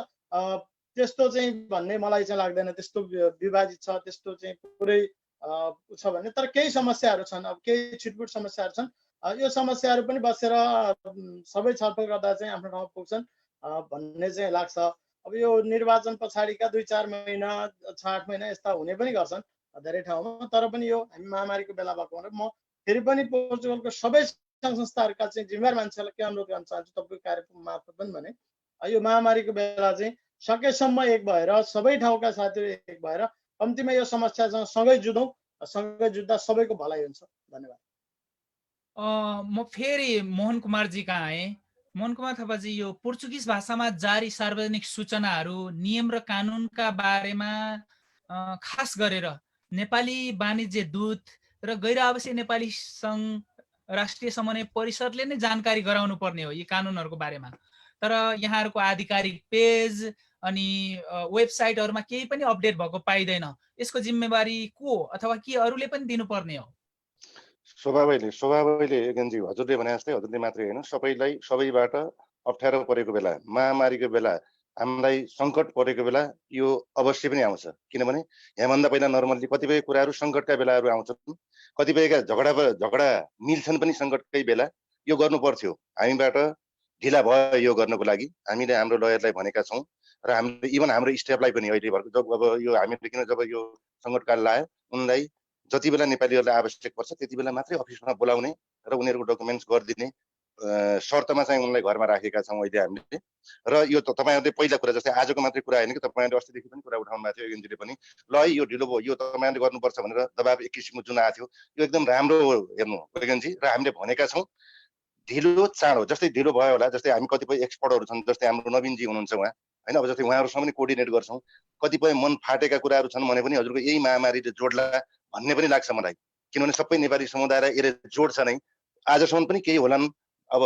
त्यस्तो चाहिँ भन्ने मलाई चाहिँ लाग्दैन त्यस्तो विभाजित छ, त्यस्तो चाहिँ पुरै छ भन्ने। तर केही समस्याहरू छन्, अब केही छिटपुट समस्याहरू छन्। यो समस्याहरू पनि बसेर सबै छलफल गर्दा चाहिँ आफ्नो ठाउँमा पुग्छन् भन्ने चाहिँ लाग्छ। अब यो निर्वाचन पछाडिका 2-4 महिना 6-8 महिना यस्ता हुने पनि गर्छन् धेरै ठाउँमा। तर पनि यो हामी महामारीको बेला भएको भनेर म फेरि पनि पोर्चुगलको सबै सङ्घ संस्थाहरूका चाहिँ जिम्मेवार मान्छेलाई के अनुरोध गर्न चाहन्छु तपाईँको कार्यक्रम मार्फत पनि भने यो महामारीको बेला चाहिँ सकेसम्म एक भएर सबै ठाउँका साथीहरू एक भएर कम्तीमा यो समस्यासँग सँगै जुधौँ, सँगै जुत्दा सबैको भलाइ हुन्छ। धन्यवाद। म फेरि मोहन कुमारजी कहाँ आएँ। मोहन कुमार थापाजी, यो पोर्चुगिज भाषामा जारी सार्वजनिक सूचनाहरू, नियम र कानुनका बारेमा खास गरेर नेपाली वाणिज्य दूत र गैर आवासीय नेपाली सङ्घ राष्ट्रिय समन्वय परिषदले नै जानकारी गराउनु पर्ने हो यी कानुनहरूको बारेमा। तर यहाँहरूको आधिकारिक पेज अनि वेबसाइटहरूमा केही पनि अपडेट भएको पाइँदैन। यसको जिम्मेवारी को अथवा के अरूले पनि दिनुपर्ने हो? स्वभावैले एगेन्जी हजुरले भने जस्तै हजुरले मात्रै होइन सबैलाई सबैबाट अप्ठ्यारो परेको बेला, महामारीको बेला, हामीलाई सङ्कट परेको बेला यो अवश्य पनि आउँछ। किनभने यहाँभन्दा पहिला नर्मल्ली कतिपय कुराहरू सङ्कटका बेलाहरू आउँछन्, कतिपयका झगडा मिल्छन् पनि सङ्कटकै बेला। यो गर्नु पर्थ्यो, हामीबाट ढिला भयो यो गर्नको लागि। हामीले हाम्रो लयरलाई भनेका छौँ र हामीले इभन हाम्रो स्टाफलाई पनि अहिले जब अब यो हामीले किन जब यो सङ्कटकाल लायो उनलाई जति बेला नेपालीहरूलाई आवश्यक पर्छ त्यति बेला मात्रै अफिसमा बोलाउने र उनीहरूको डकुमेन्ट्स गरिदिने शर्तमा चाहिँ उनलाई घरमा राखेका छौँ अहिले हामीले। र यो तपाईँहरूले पहिला कुरा जस्तै आजको मात्रै कुरा होइन कि तपाईँहरूले अस्तिदेखि पनि कुरा उठाउनु भएको थियो एजेन्सीले पनि, ल है यो ढिलो भयो, यो तपाईँहरूले गर्नुपर्छ भनेर दबाब एक किसिमको जुन आएको थियो यो एकदम राम्रो हो हेर्नु एजेन्सी। र हामीले भनेका छौँ ढिलो चाँडो, जस्तै ढिलो भयो होला, जस्तै हामी कतिपय एक्सपर्टहरू छन्, जस्तै हाम्रो नवीनजी हुनुहुन्छ उहाँ होइन, अब जस्तै उहाँहरूसँग पनि कोअर्डिनेट गर्छौँ। कतिपय मन फाटेका कुराहरू छन् भने पनि हजुरको यही महामारीले जोड्ला भन्ने पनि लाग्छ मलाई, किनभने सबै नेपाली समुदायलाई यसले जोड्छ नै। आजसम्म पनि केही होलान्, अब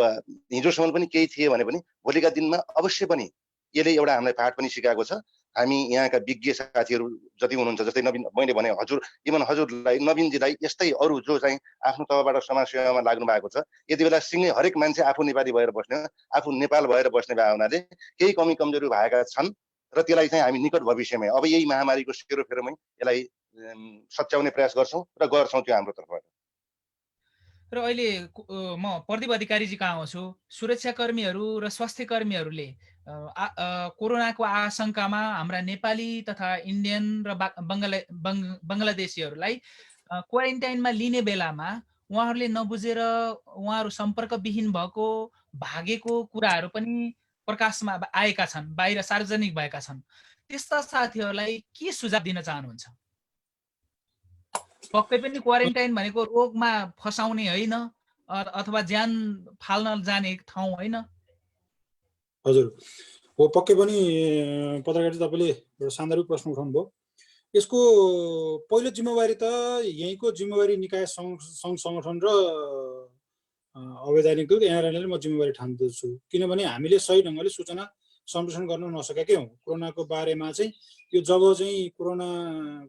हिजोसम्म पनि केही थिए भने पनि भोलिका दिनमा अवश्य पनि यसले एउटा हामीलाई पाठ पनि सिकाएको छ। हामी यहाँका विज्ञ साथीहरू जति हुनुहुन्छ, जस्तै नवीन मैले भने हजुर, इभन हजुरलाई नवीनजीलाई यस्तै अरू जो चाहिँ आफ्नो तहबाट समाज सेवामा लाग्नु भएको छ, यति बेला सँगै हरेक मान्छे आफू नेपाली भएर बस्ने, आफू नेपाल भएर बस्ने भए हुनाले केही कमी कमजोरी भएका छन् र त्यसलाई चाहिँ हामी निकट भविष्यमै अब यही महामारीको सेरोफेरोमै यसलाई सच्याउने प्रयास गर्छौँ र गर्छौँ त्यो हाम्रो तर्फबाट। र अहिले म प्रदीप अधिकारीजी कहाँ आउँछु। सुरक्षाकर्मीहरू र स्वास्थ्य कर्मीहरूले कोरोनाको आशंकामा हाम्रा नेपाली तथा इन्डियन र बङ्गलादेशीहरूलाई क्वारेन्टाइनमा लिने बेलामा उहाँहरूले नबुझेर उहाँहरू सम्पर्कविहीन भएको भागेको कुराहरू पनि प्रकाशमा आएका छन्, बाहिर सार्वजनिक भएका छन्। त्यस्ता साथीहरूलाई के सुझाव दिन चाहनुहुन्छ? पक्कै पनि क्वारेन्टाइन भनेको रोगमा फसाउने होइन अथवा ज्यान फाल्न जाने ठाउँ होइन। हजुर हो, पक्कै पनि पत्रकारजी तपाईँले एउटा सान्दर्भिक प्रश्न उठाउनु भयो। यसको पहिलो जिम्मेवारी त यहीँको जिम्मेवारी निकाय सङ्घ सङ्गठन र अवैधानिक दूत एनआरएनले म जिम्मेवारी ठान्दछु, किनभने हामीले सही ढङ्गले सूचना सम्प्रेषण गर्न नसकेकै हौँ। कोरोनाको बारेमा चाहिँ यो जब चाहिँ कोरोना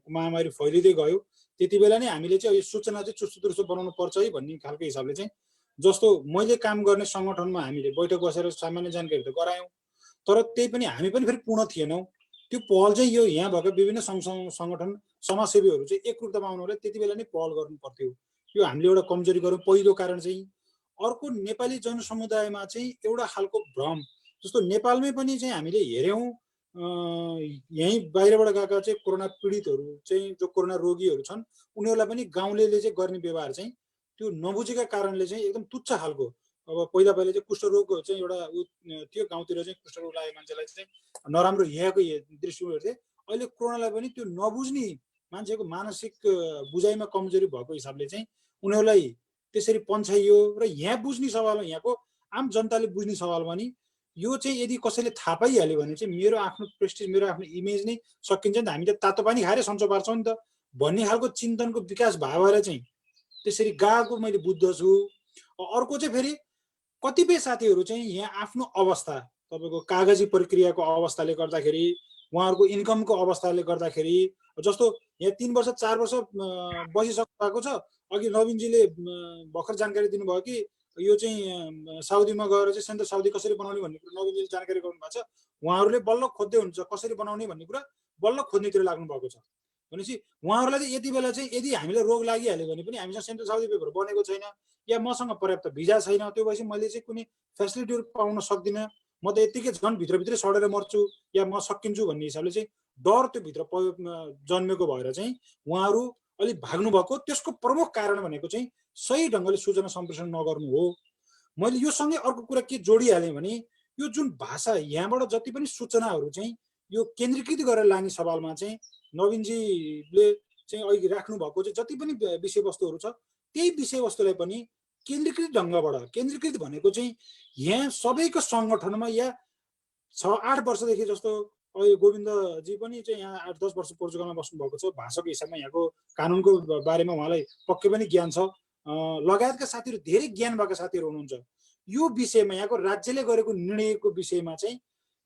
महामारी फैलिँदै गयो त्यति बेला नै हामीले चाहिँ यो सूचना चाहिँ चुस्तदुरुस्त बनाउनु पर्छ है भन्ने खालको हिसाबले चाहिँ, जस्तो मैले काम गर्ने सङ्गठनमा हामीले बैठक बसेर सामान्य जानकारी त गरायौँ, तर त्यही पनि हामी पनि फेरि पूर्ण थिएनौँ। त्यो पहल चाहिँ यो यहाँ भएका विभिन्न सङ्गठन समाजसेवीहरू चाहिँ एकरूपतामा आउनुलाई त्यति बेला नै पहल गर्नु पर्थ्यो। यो हामीले एउटा कमजोरी गऱ्यौँ पहिलो कारण चाहिँ। अर्को, नेपाली जनसमुदायमा चाहिँ एउटा खालको भ्रम, जस्तो नेपालमै पनि चाहिँ हामीले हेऱ्यौँ यहीँ बाहिरबाट गएका चाहिँ कोरोना पीडितहरू चाहिँ जो कोरोना रोगीहरू छन् उनीहरूलाई पनि गाउँलेले चाहिँ गर्ने व्यवहार चाहिँ त्यो नबुझेका कारणले चाहिँ एकदम तुच्छ खालको, अब पहिला चाहिँ कुष्ठरोग चाहिँ एउटा त्यो गाउँतिर चाहिँ कुष्ठरोग लागेको मान्छेलाई चाहिँ नराम्रो हेरेको दृष्टिले थिए। अहिले कोरोनालाई पनि त्यो नबुझ्ने मान्छेको मानसिक बुझाइमा कमजोरी भएको हिसाबले चाहिँ उनीहरूलाई त्यसरी पन्छाइयो। र यहाँ बुझ्ने सवालमा, यहाँको आम जनताले बुझ्ने सवालमा नि यो चाहिँ यदि कसैले थाहा पाइहाल्यो भने चाहिँ मेरो आफ्नो प्रेस्टिज, मेरो आफ्नो इमेज नै सकिन्छ नि त, हामी त तातो पानी खाएर सन्चो पार्छौँ नि त भन्ने खालको चिन्तनको विकास भएर चाहिँ त्यसरी गएको मैले बुझ्दछु। अर्को चाहिँ फेरि कतिपय साथीहरू चाहिँ यहाँ आफ्नो अवस्था, तपाईँको कागजी प्रक्रियाको अवस्थाले गर्दाखेरि, उहाँहरूको इन्कमको अवस्थाले गर्दाखेरि, जस्तो यहाँ 3 वर्ष 4 वर्ष बसिसक्नु भएको छ। अघि नवीनजीले भर्खर जानकारी दिनुभयो कि यो चाहिँ साउदीमा गएर चाहिँ सेन्टर साउदी कसरी बनाउने भन्ने कुरा नवीनजीले जानकारी गराउनु भएको छ। उहाँहरूले बल्ल खोज्दै हुनुहुन्छ कसरी बनाउने भन्ने कुरा, बल्ल खोज्नेतिर लाग्नु भएको छ। भनेपछि उहाँहरूलाई चाहिँ यति बेला चाहिँ यदि हामीलाई रोग लागिहाल्यो भने पनि हामीसँग सेन्ट्रल साउदी पेपर बनेको छैन या मसँग पर्याप्त भिजा छैन, त्यो भएपछि मैले चाहिँ कुनै फेसिलिटीहरू पाउन सक्दिनँ, म त यत्तिकै झन् भित्रभित्रै सडेर मर्छु या म सकिन्छु भन्ने हिसाबले चाहिँ डर त्यो भित्र जन्मेको भएर चाहिँ उहाँहरू अलिक भाग्नु भएको। त्यसको प्रमुख कारण भनेको चाहिँ सही ढङ्गले सूचना सम्प्रेषण नगर्नु हो। मैले यो सँगै अर्को कुरा के जोडिहालेँ भने यो जुन भाषा यहाँबाट जति पनि सूचनाहरू चाहिँ यो केन्द्रीकृत गरेर लाने सवालमा चाहिँ नवीनजीले चाहिँ अहिले राख्नु भएको चाहिँ जति पनि विषयवस्तुहरू छ त्यही विषयवस्तुलाई पनि केन्द्रीकृत ढङ्गबाट, केन्द्रीकृत भनेको चाहिँ यहाँ सबैको सङ्गठनमा या 6-8 वर्षदेखि, जस्तो अहिले गोविन्दजी पनि चाहिँ यहाँ 8-10 वर्ष पोर्चुगलमा बस्नु भएको छ, भाषाको हिसाबमा यहाँको कानुनको बारेमा उहाँलाई पक्कै पनि ज्ञान छ, लगायतका साथीहरू धेरै ज्ञान भएका साथीहरू हुनुहुन्छ। यो विषयमा यहाँको राज्यले गरेको निर्णयको विषयमा चाहिँ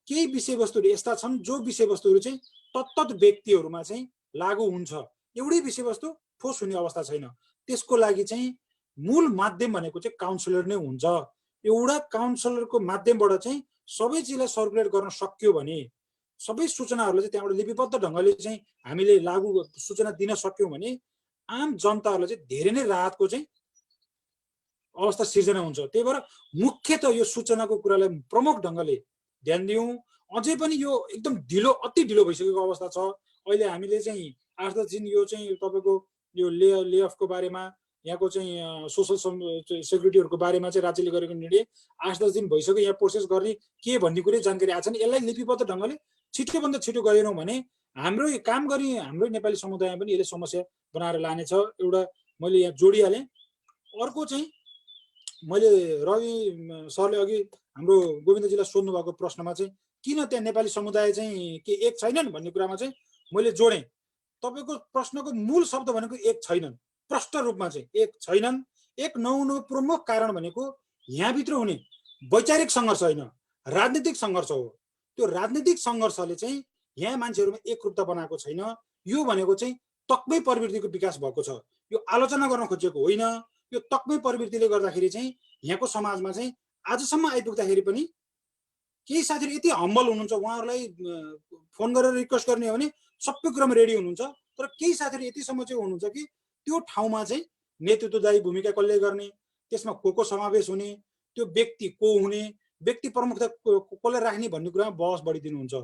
केही विषयवस्तुहरू यस्ता छन् जो विषयवस्तुहरू चाहिँ तत्त व्यक्तिहरूमा चाहिँ लागू हुन्छ। एउटै विषयवस्तु ठोस हुने अवस्था छैन। त्यसको लागि चाहिँ मूल माध्यम भनेको चाहिँ काउन्सिलर नै हुन्छ। एउटा काउन्सिलरको माध्यमबाट चाहिँ सबै चिजलाई सर्कुलेट गर्न सक्यो भने, सबै सूचनाहरूलाई चाहिँ त्यहाँबाट लिपिबद्ध ढङ्गले चाहिँ हामीले लागू सूचना दिन सक्यौँ भने आम जनताहरूलाई चाहिँ धेरै नै राहतको चाहिँ अवस्था सिर्जना हुन्छ। त्यही भएर मुख्यतः यो सूचनाको कुरालाई प्रमुख ढङ्गले ध्यान दिउँ। अझै पनि यो एकदम ढिलो, अति ढिलो भइसकेको अवस्था छ। अहिले हामीले चाहिँ 8-10 दिन यो चाहिँ तपाईँको यो लेअफको बारेमा यहाँको चाहिँ सोसल सेक्युरिटीहरूको बारेमा चाहिँ राज्यले गरेको निर्णय 8-10 दिन भइसक्यो, यहाँ प्रोसेस गर्ने के भन्ने कुरै जानकारी आएको छैन। यसलाई लिपिबद्ध ढङ्गले छिटोभन्दा छिटो गरेनौँ भने हाम्रो काम गर्ने हाम्रो नेपाली समुदायमा पनि यसले समस्या बनाएर लानेछ। एउटा मैले यहाँ जोडिहालेँ। अर्को चाहिँ मैले रवि सरले अघि हाम्रो गोविन्दजीलाई सोध्नु भएको प्रश्नमा चाहिँ किन त्यहाँ नेपाली समुदाय चाहिँ के एक छैनन् भन्ने कुरामा चाहिँ मैले जोडेँ। तपाईँको प्रश्नको मूल शब्द भनेको एक छैनन्, प्रष्ट रूपमा चाहिँ एक छैनन्। एक नहुनुको प्रमुख कारण भनेको यहाँभित्र हुने वैचारिक सङ्घर्ष होइन, राजनीतिक सङ्घर्ष हो। त्यो राजनीतिक सङ्घर्षले चाहिँ यहाँ मान्छेहरूमा एकरूपता बनाएको छैन। यो भनेको चाहिँ तक्मै प्रवृत्तिको विकास भएको छ। यो आलोचना गर्न खोजेको होइन। यो तक्मै प्रवृत्तिले गर्दाखेरि चाहिँ यहाँको समाजमा चाहिँ आजसम्म आइपुग्दाखेरि पनि केही साथीहरू यति हम्बल हुनुहुन्छ, उहाँहरूलाई फोन गरेर रिक्वेस्ट गर्ने हो भने सबै कुरामा रेडी हुनुहुन्छ। तर केही साथीहरू यतिसम्म चाहिँ हुनुहुन्छ कि त्यो ठाउँमा चाहिँ नेतृत्वदायी भूमिका कसले गर्ने, त्यसमा को समावेश हुने, त्यो व्यक्ति को हुने, व्यक्ति प्रमुखता कसलाई राख्ने भन्ने कुरामा बहस बढिदिनुहुन्छ।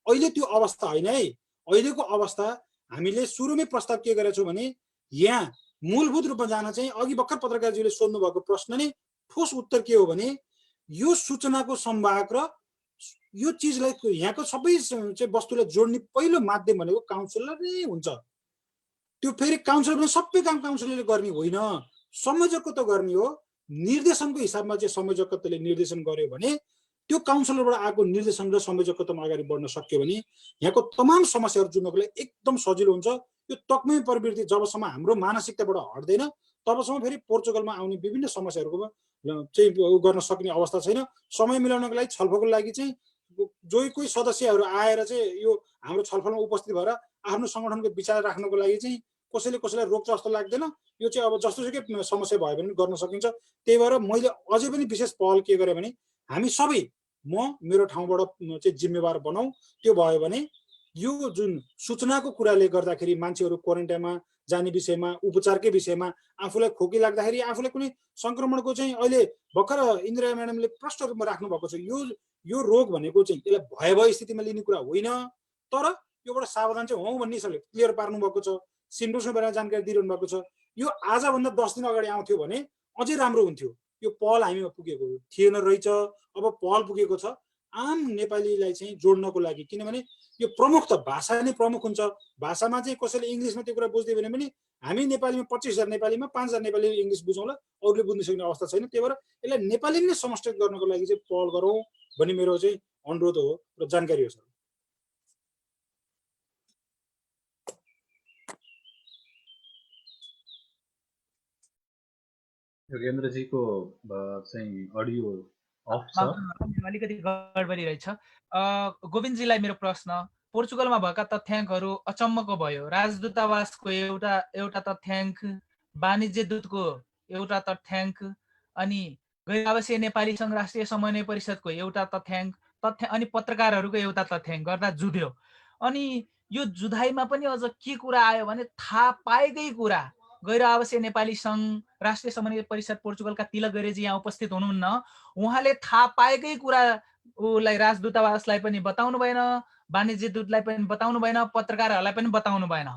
अहिले त्यो अवस्था होइन है। अहिलेको अवस्था हामीले सुरुमै प्रस्ताव के गरेका छौँ भने यहाँ मूलभूत रूपमा जान चाहिँ अघि भर्खर पत्रकारजीले सोध्नु भएको प्रश्न नै ठोस उत्तर के हो भने यो सूचनाको सम्वाहक र यो चिजलाई यहाँको सबै चाहिँ वस्तुलाई जोड्ने पहिलो माध्यम भनेको काउन्सिलर नै हुन्छ। त्यो फेरि काउन्सिलर पनि सबै काम काउन्सिलरले गर्ने होइन, संयोजकत्व गर्ने हो। निर्देशनको हिसाबमा चाहिँ संयोजकत्वले निर्देशन गर्यो भने त्यो काउन्सिलरबाट आएको निर्देशन र संयोजकत्वमा अगाडि बढ्न सक्यो भने यहाँको तमाम समस्याहरू जुन्नको लागि एकदम सजिलो हुन्छ। यो तक्मै प्रवृत्ति जबसम्म हाम्रो मानसिकताबाट हट्दैन तबसम्म फेरि पोर्चुगलमा आउने विभिन्न समस्याहरूको चाहिँ गर्न सक्ने अवस्था छैन। समय मिलाउनको लागि छलफलको लागि चाहिँ जो कोही सदस्यहरू आएर चाहिँ यो हाम्रो छलफलमा उपस्थित भएर आफ्नो सङ्गठनको विचार राख्नको लागि चाहिँ कसैले कसैलाई रोक्छ जस्तो लाग्दैन। यो चाहिँ अब जस्तोसुकै समस्या भयो भने गर्न सकिन्छ। त्यही भएर मैले अझै पनि विशेष पहल के गरेँ भने हामी सबै म मेरो ठाउँबाट चाहिँ जिम्मेवार बनाऊ। त्यो भयो भने यो जुन सूचनाको कुराले गर्दाखेरि मान्छेहरू क्वारेन्टाइनमा जाने विषयमा, उपचारकै विषयमा, आफूलाई खोकी लाग्दाखेरि आफूलाई कुनै सङ्क्रमणको चाहिँ अहिले भर्खर इन्दिरा म्याडमले प्रष्ट रूपमा राख्नु भएको छ। यो रोग भनेको चाहिँ यसलाई भयावह स्थितिमा लिने कुरा होइन, तर योबाट सावधान चाहिँ हौँ भन्ने हिसाबले क्लियर पार्नु भएको छ। सिम्टम्सको बारेमा जानकारी दिइरहनु भएको छ। यो आजभन्दा 10 दिन अगाडि आउँथ्यो भने अझै राम्रो हुन्थ्यो। यो पहल हामीमा पुगेको थिएन रहेछ, अब पहल पुगेको छ आम नेपालीलाई चाहिँ जोड्नको लागि। किनभने यो प्रमुख त भाषा नै प्रमुख हुन्छ। भाषामा चाहिँ कसैले इङ्ग्लिसमा त्यो कुरा बुझ्दै भने पनि हामी नेपालीमा 25,000 नेपालीमा 5,000 नेपाली इङ्ग्लिस बुझौँला, अरूले बुझ्न सक्ने अवस्था छैन। त्यही भएर यसलाई नेपाली नै समष्टित गर्नको लागि चाहिँ पहल गरौँ भन्ने मेरो चाहिँ अनुरोध हो र जानकारी हो सर। योगेन्द्रजीको चाहिँ अडियो अफ छ, अलिकति गडबडी रहेछ। गोविन्दजीलाई मेरो प्रश्न, पोर्चुगलमा भएका तथ्याङ्कहरू अचम्मको भयो। राजदूतावासको एउटा तथ्याङ्क, वाणिज्य दूतको एउटा तथ्याङ्क, अनि गैर आवासीय नेपाली सङ्घ राष्ट्रिय समन्वय परिषदको एउटा तथ्याङ्क अनि पत्रकारहरूको एउटा तथ्याङ्क गर्दा जुध्यो। अनि यो जुधाइमा पनि अझ के कुरा आयो भने थाहा पाएकै कुरा, गैर आवासीय नेपाली सङ्घ राष्ट्रिय समन्वय परिषद पोर्चुगलका तिलक गैरेजी यहाँ उपस्थित हुनुहुन्न, उहाँले थाहा पाएकै कुरा उसलाई राजदूतावासलाई पनि बताउनु भएन, वाणिज्य दूतलाई पनि बताउनु भएन, पत्रकारहरूलाई पनि बताउनु भएन।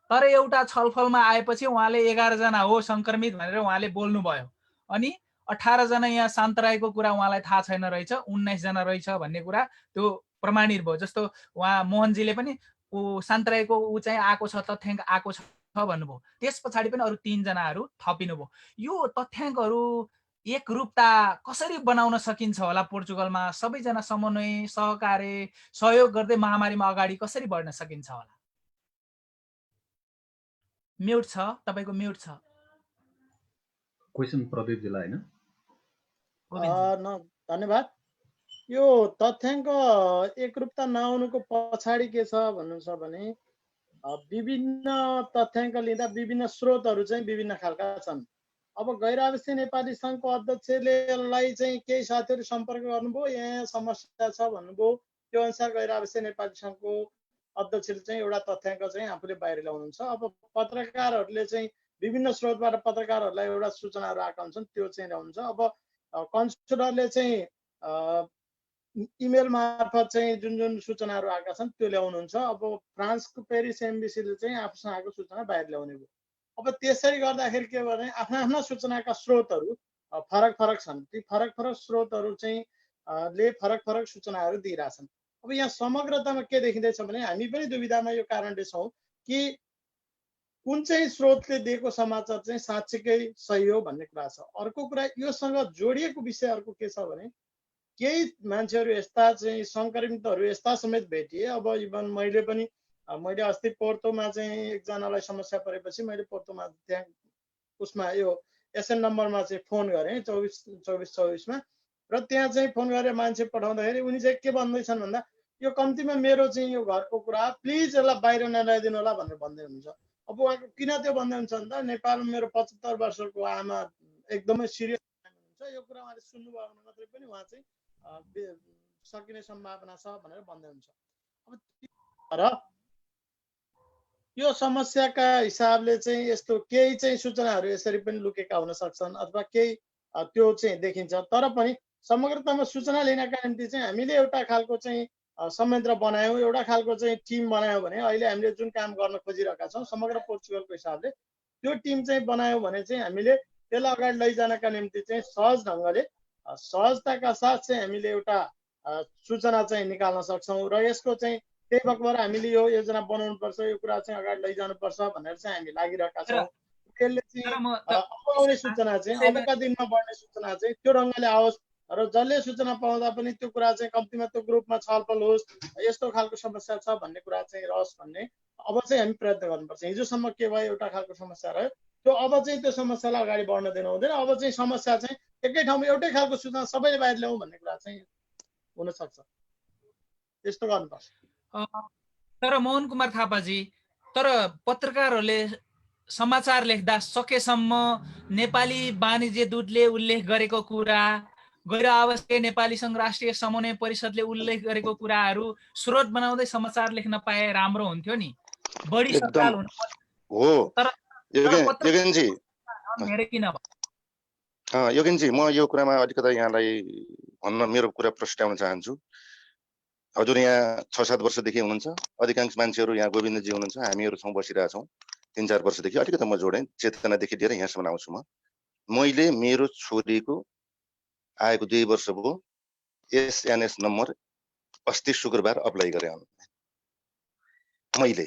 तर एउटा छलफलमा आएपछि उहाँले 11 जना हो सङ्क्रमित भनेर उहाँले बोल्नुभयो। अनि 18 जना यहाँ शान्त रहेको कुरा उहाँलाई थाहा छैन रहेछ, 19 जना रहेछ भन्ने कुरा त्यो प्रमाणित भयो। जस्तो उहाँ मोहनजीले पनि ऊ शान्त रहेको ऊ चाहिँ आएको छ, तथ्याङ्क आएको छ भन्नुभयो। त्यस पछाडि पनि अरू 3 जनाहरू थपिनुभयो। यो तथ्याङ्कहरू एकरूपता कसरी बनाउन सकिन्छ होला पोर्चुगलमा? सबैजना समन्वय, सहकार्य, सहयोग गर्दै महामारीमा अगाडि कसरी बढ्न सकिन्छ होला? म्युट छ, तपाईँको म्युट छ। क्वेसन प्रदीपजीलाई हैन? धन्यवाद। यो तथ्याङ्क एकरूपता नआउनुको पछाडि के छ भन्नुहुन्छ भने विभिन्न तथ्याङ्क लिँदा विभिन्न स्रोतहरू चाहिँ विभिन्न खालका छन्। अब गैर आवासीय नेपाली सङ्घको अध्यक्षलाई चाहिँ केही साथीहरू सम्पर्क गर्नुभयो, यहाँ समस्या छ भन्नुभयो, त्यो अनुसार गैर आवासीय नेपाली सङ्घको अध्यक्षले चाहिँ एउटा तथ्याङ्क चाहिँ आफूले बाहिर ल्याउनुहुन्छ। अब पत्रकारहरूले चाहिँ विभिन्न स्रोतबाट पत्रकारहरूलाई एउटा सूचनाहरू आएका हुन्छन्, त्यो चाहिँ ल्याउनुहुन्छ। अब कन्सुलरले चाहिँ इमेल मार्फत चाहिँ जुन जुन सूचनाहरू आएका छन् त्यो ल्याउनुहुन्छ। अब फ्रान्सको पेरिस एम्बेसीले चाहिँ आफूसँग आएको सूचना बाहिर ल्याउने भयो। अब अब त्यसरी गर्दाखेरि के भने आफ्ना आफ्ना सूचनाका स्रोतहरू फरक फरक छन्। ती फरक फरक स्रोतहरू चाहिँ ले फरक फरक सूचनाहरू दिइरहेछन्। अब यहाँ समग्रतामा के देखिँदैछ भने हामी पनि दुविधामा यो कारणले छौँ कि कुन चाहिँ स्रोतले दिएको समाचार चाहिँ साँच्चीकै सही हो भन्ने कुरा छ। अर्को कुरा योसँग जोडिएको विषय अर्को के छ भने केही मान्छेहरू यस्ता चाहिँ सङ्क्रमितहरू यस्ता समेत भेटिए। अब इभन मैले अस्ति पोर्तोमा चाहिँ एकजनालाई समस्या परेपछि मैले पोर्तोमा त्यहाँ उसमा यो एसएन नम्बरमा चाहिँ फोन गरेँ 2424 र त्यहाँ चाहिँ फोन गरेर मान्छे पठाउँदाखेरि उनी चाहिँ के भन्दैछन् भन्दा यो कम्तीमा मेरो चाहिँ यो घरको कुरा प्लिज यसलाई बाहिर नल्याइदिनु होला भनेर भन्दै हुनुहुन्छ। अब उहाँको किन त्यो भन्दै हुन्छ भन्दा नेपालमा मेरो 75 वर्षको आमा एकदमै सिरियस हुनुहुन्छ, यो कुरा उहाँले सुन्नुभयो भने मात्रै पनि उहाँ चाहिँ सकिने सम्भावना छ भनेर भन्दै हुन्छ। अब र यो समस्याका हिसाबले चाहिँ यस्तो केही चाहिँ सूचनाहरू यसरी पनि लुकेका हुन सक्छन् अथवा केही त्यो चाहिँ देखिन्छ। तर पनि समग्रतामा सूचना लिनका निम्ति चाहिँ हामीले एउटा खालको चाहिँ संयन्त्र बनायौँ, एउटा खालको चाहिँ टिम बनायौँ भने अहिले हामीले जुन काम गर्न खोजिरहेका छौँ समग्र पोर्चुगलको हिसाबले त्यो टिम चाहिँ बनायौँ भने चाहिँ हामीले त्यसलाई अगाडि लैजानका निम्ति चाहिँ सहज ढङ्गले सहजताका साथ चाहिँ हामीले एउटा सूचना चाहिँ निकाल्न सक्छौँ र यसको चाहिँ त्यही भएर हामीले यो योजना बनाउनुपर्छ, यो कुरा चाहिँ अगाडि लैजानुपर्छ भनेर चाहिँ हामी लागिरहेका छौँ। त्यसले चाहिँ अब आउने सूचना चाहिँ अबका दिनमा बढ्ने सूचना चाहिँ त्यो ढङ्गले आओस् र जसले सूचना पाउँदा पनि त्यो कुरा चाहिँ कम्तीमा त्यो ग्रुपमा छलफल होस्, यस्तो खालको समस्या छ भन्ने कुरा चाहिँ रहोस् भन्ने अब चाहिँ हामी प्रयत्न गर्नुपर्छ। हिजोसम्म के भयो एउटा खालको समस्या रह्यो, त्यो अब चाहिँ त्यो समस्यालाई अगाडि बढ्न दिनु हुँदैन। अब चाहिँ समस्या चाहिँ एकै ठाउँमा एउटै खालको सूचना सबैले बाहिर ल्याउँ भन्ने कुरा चाहिँ हुनसक्छ, त्यस्तो गर्नुपर्छ। तर मोहन कुमार थापाजी, तर पत्रकारहरूले समाचार लेख्दा सकेसम्म नेपाली वाणिज्य दूतले उल्लेख गरेको कुरा, गैर आवासीय नेपाली सङ्घ राष्ट्रिय समन्वय परिषदले उल्लेख गरेको कुराहरू स्रोत बनाउँदै समाचार लेख्न पाए राम्रो हुन्थ्यो नि, बढी सवाल हुनु हो। तर योगेनजी किन योगेनजी म यो कुरामा अलिकता यहाँलाई भन्न मेरो कुरा प्रस्ट्याउन चाहन्छु। हजुर यहाँ 6-7 वर्षदेखि हुनुहुन्छ, अधिकांश मान्छेहरू यहाँ गोविन्दजी हुनुहुन्छ, हामीहरू छौँ बसिरहेछौँ 3-4 वर्षदेखि। अलिकति म जोडेँ, चेतनादेखि लिएर यहाँसम्म आउँछु। मैले मेरो छोरीको आएको 2 वर्ष भयो एसएनएस नम्बर अस्ति शुक्रबार अप्लाई गरेँ मैले,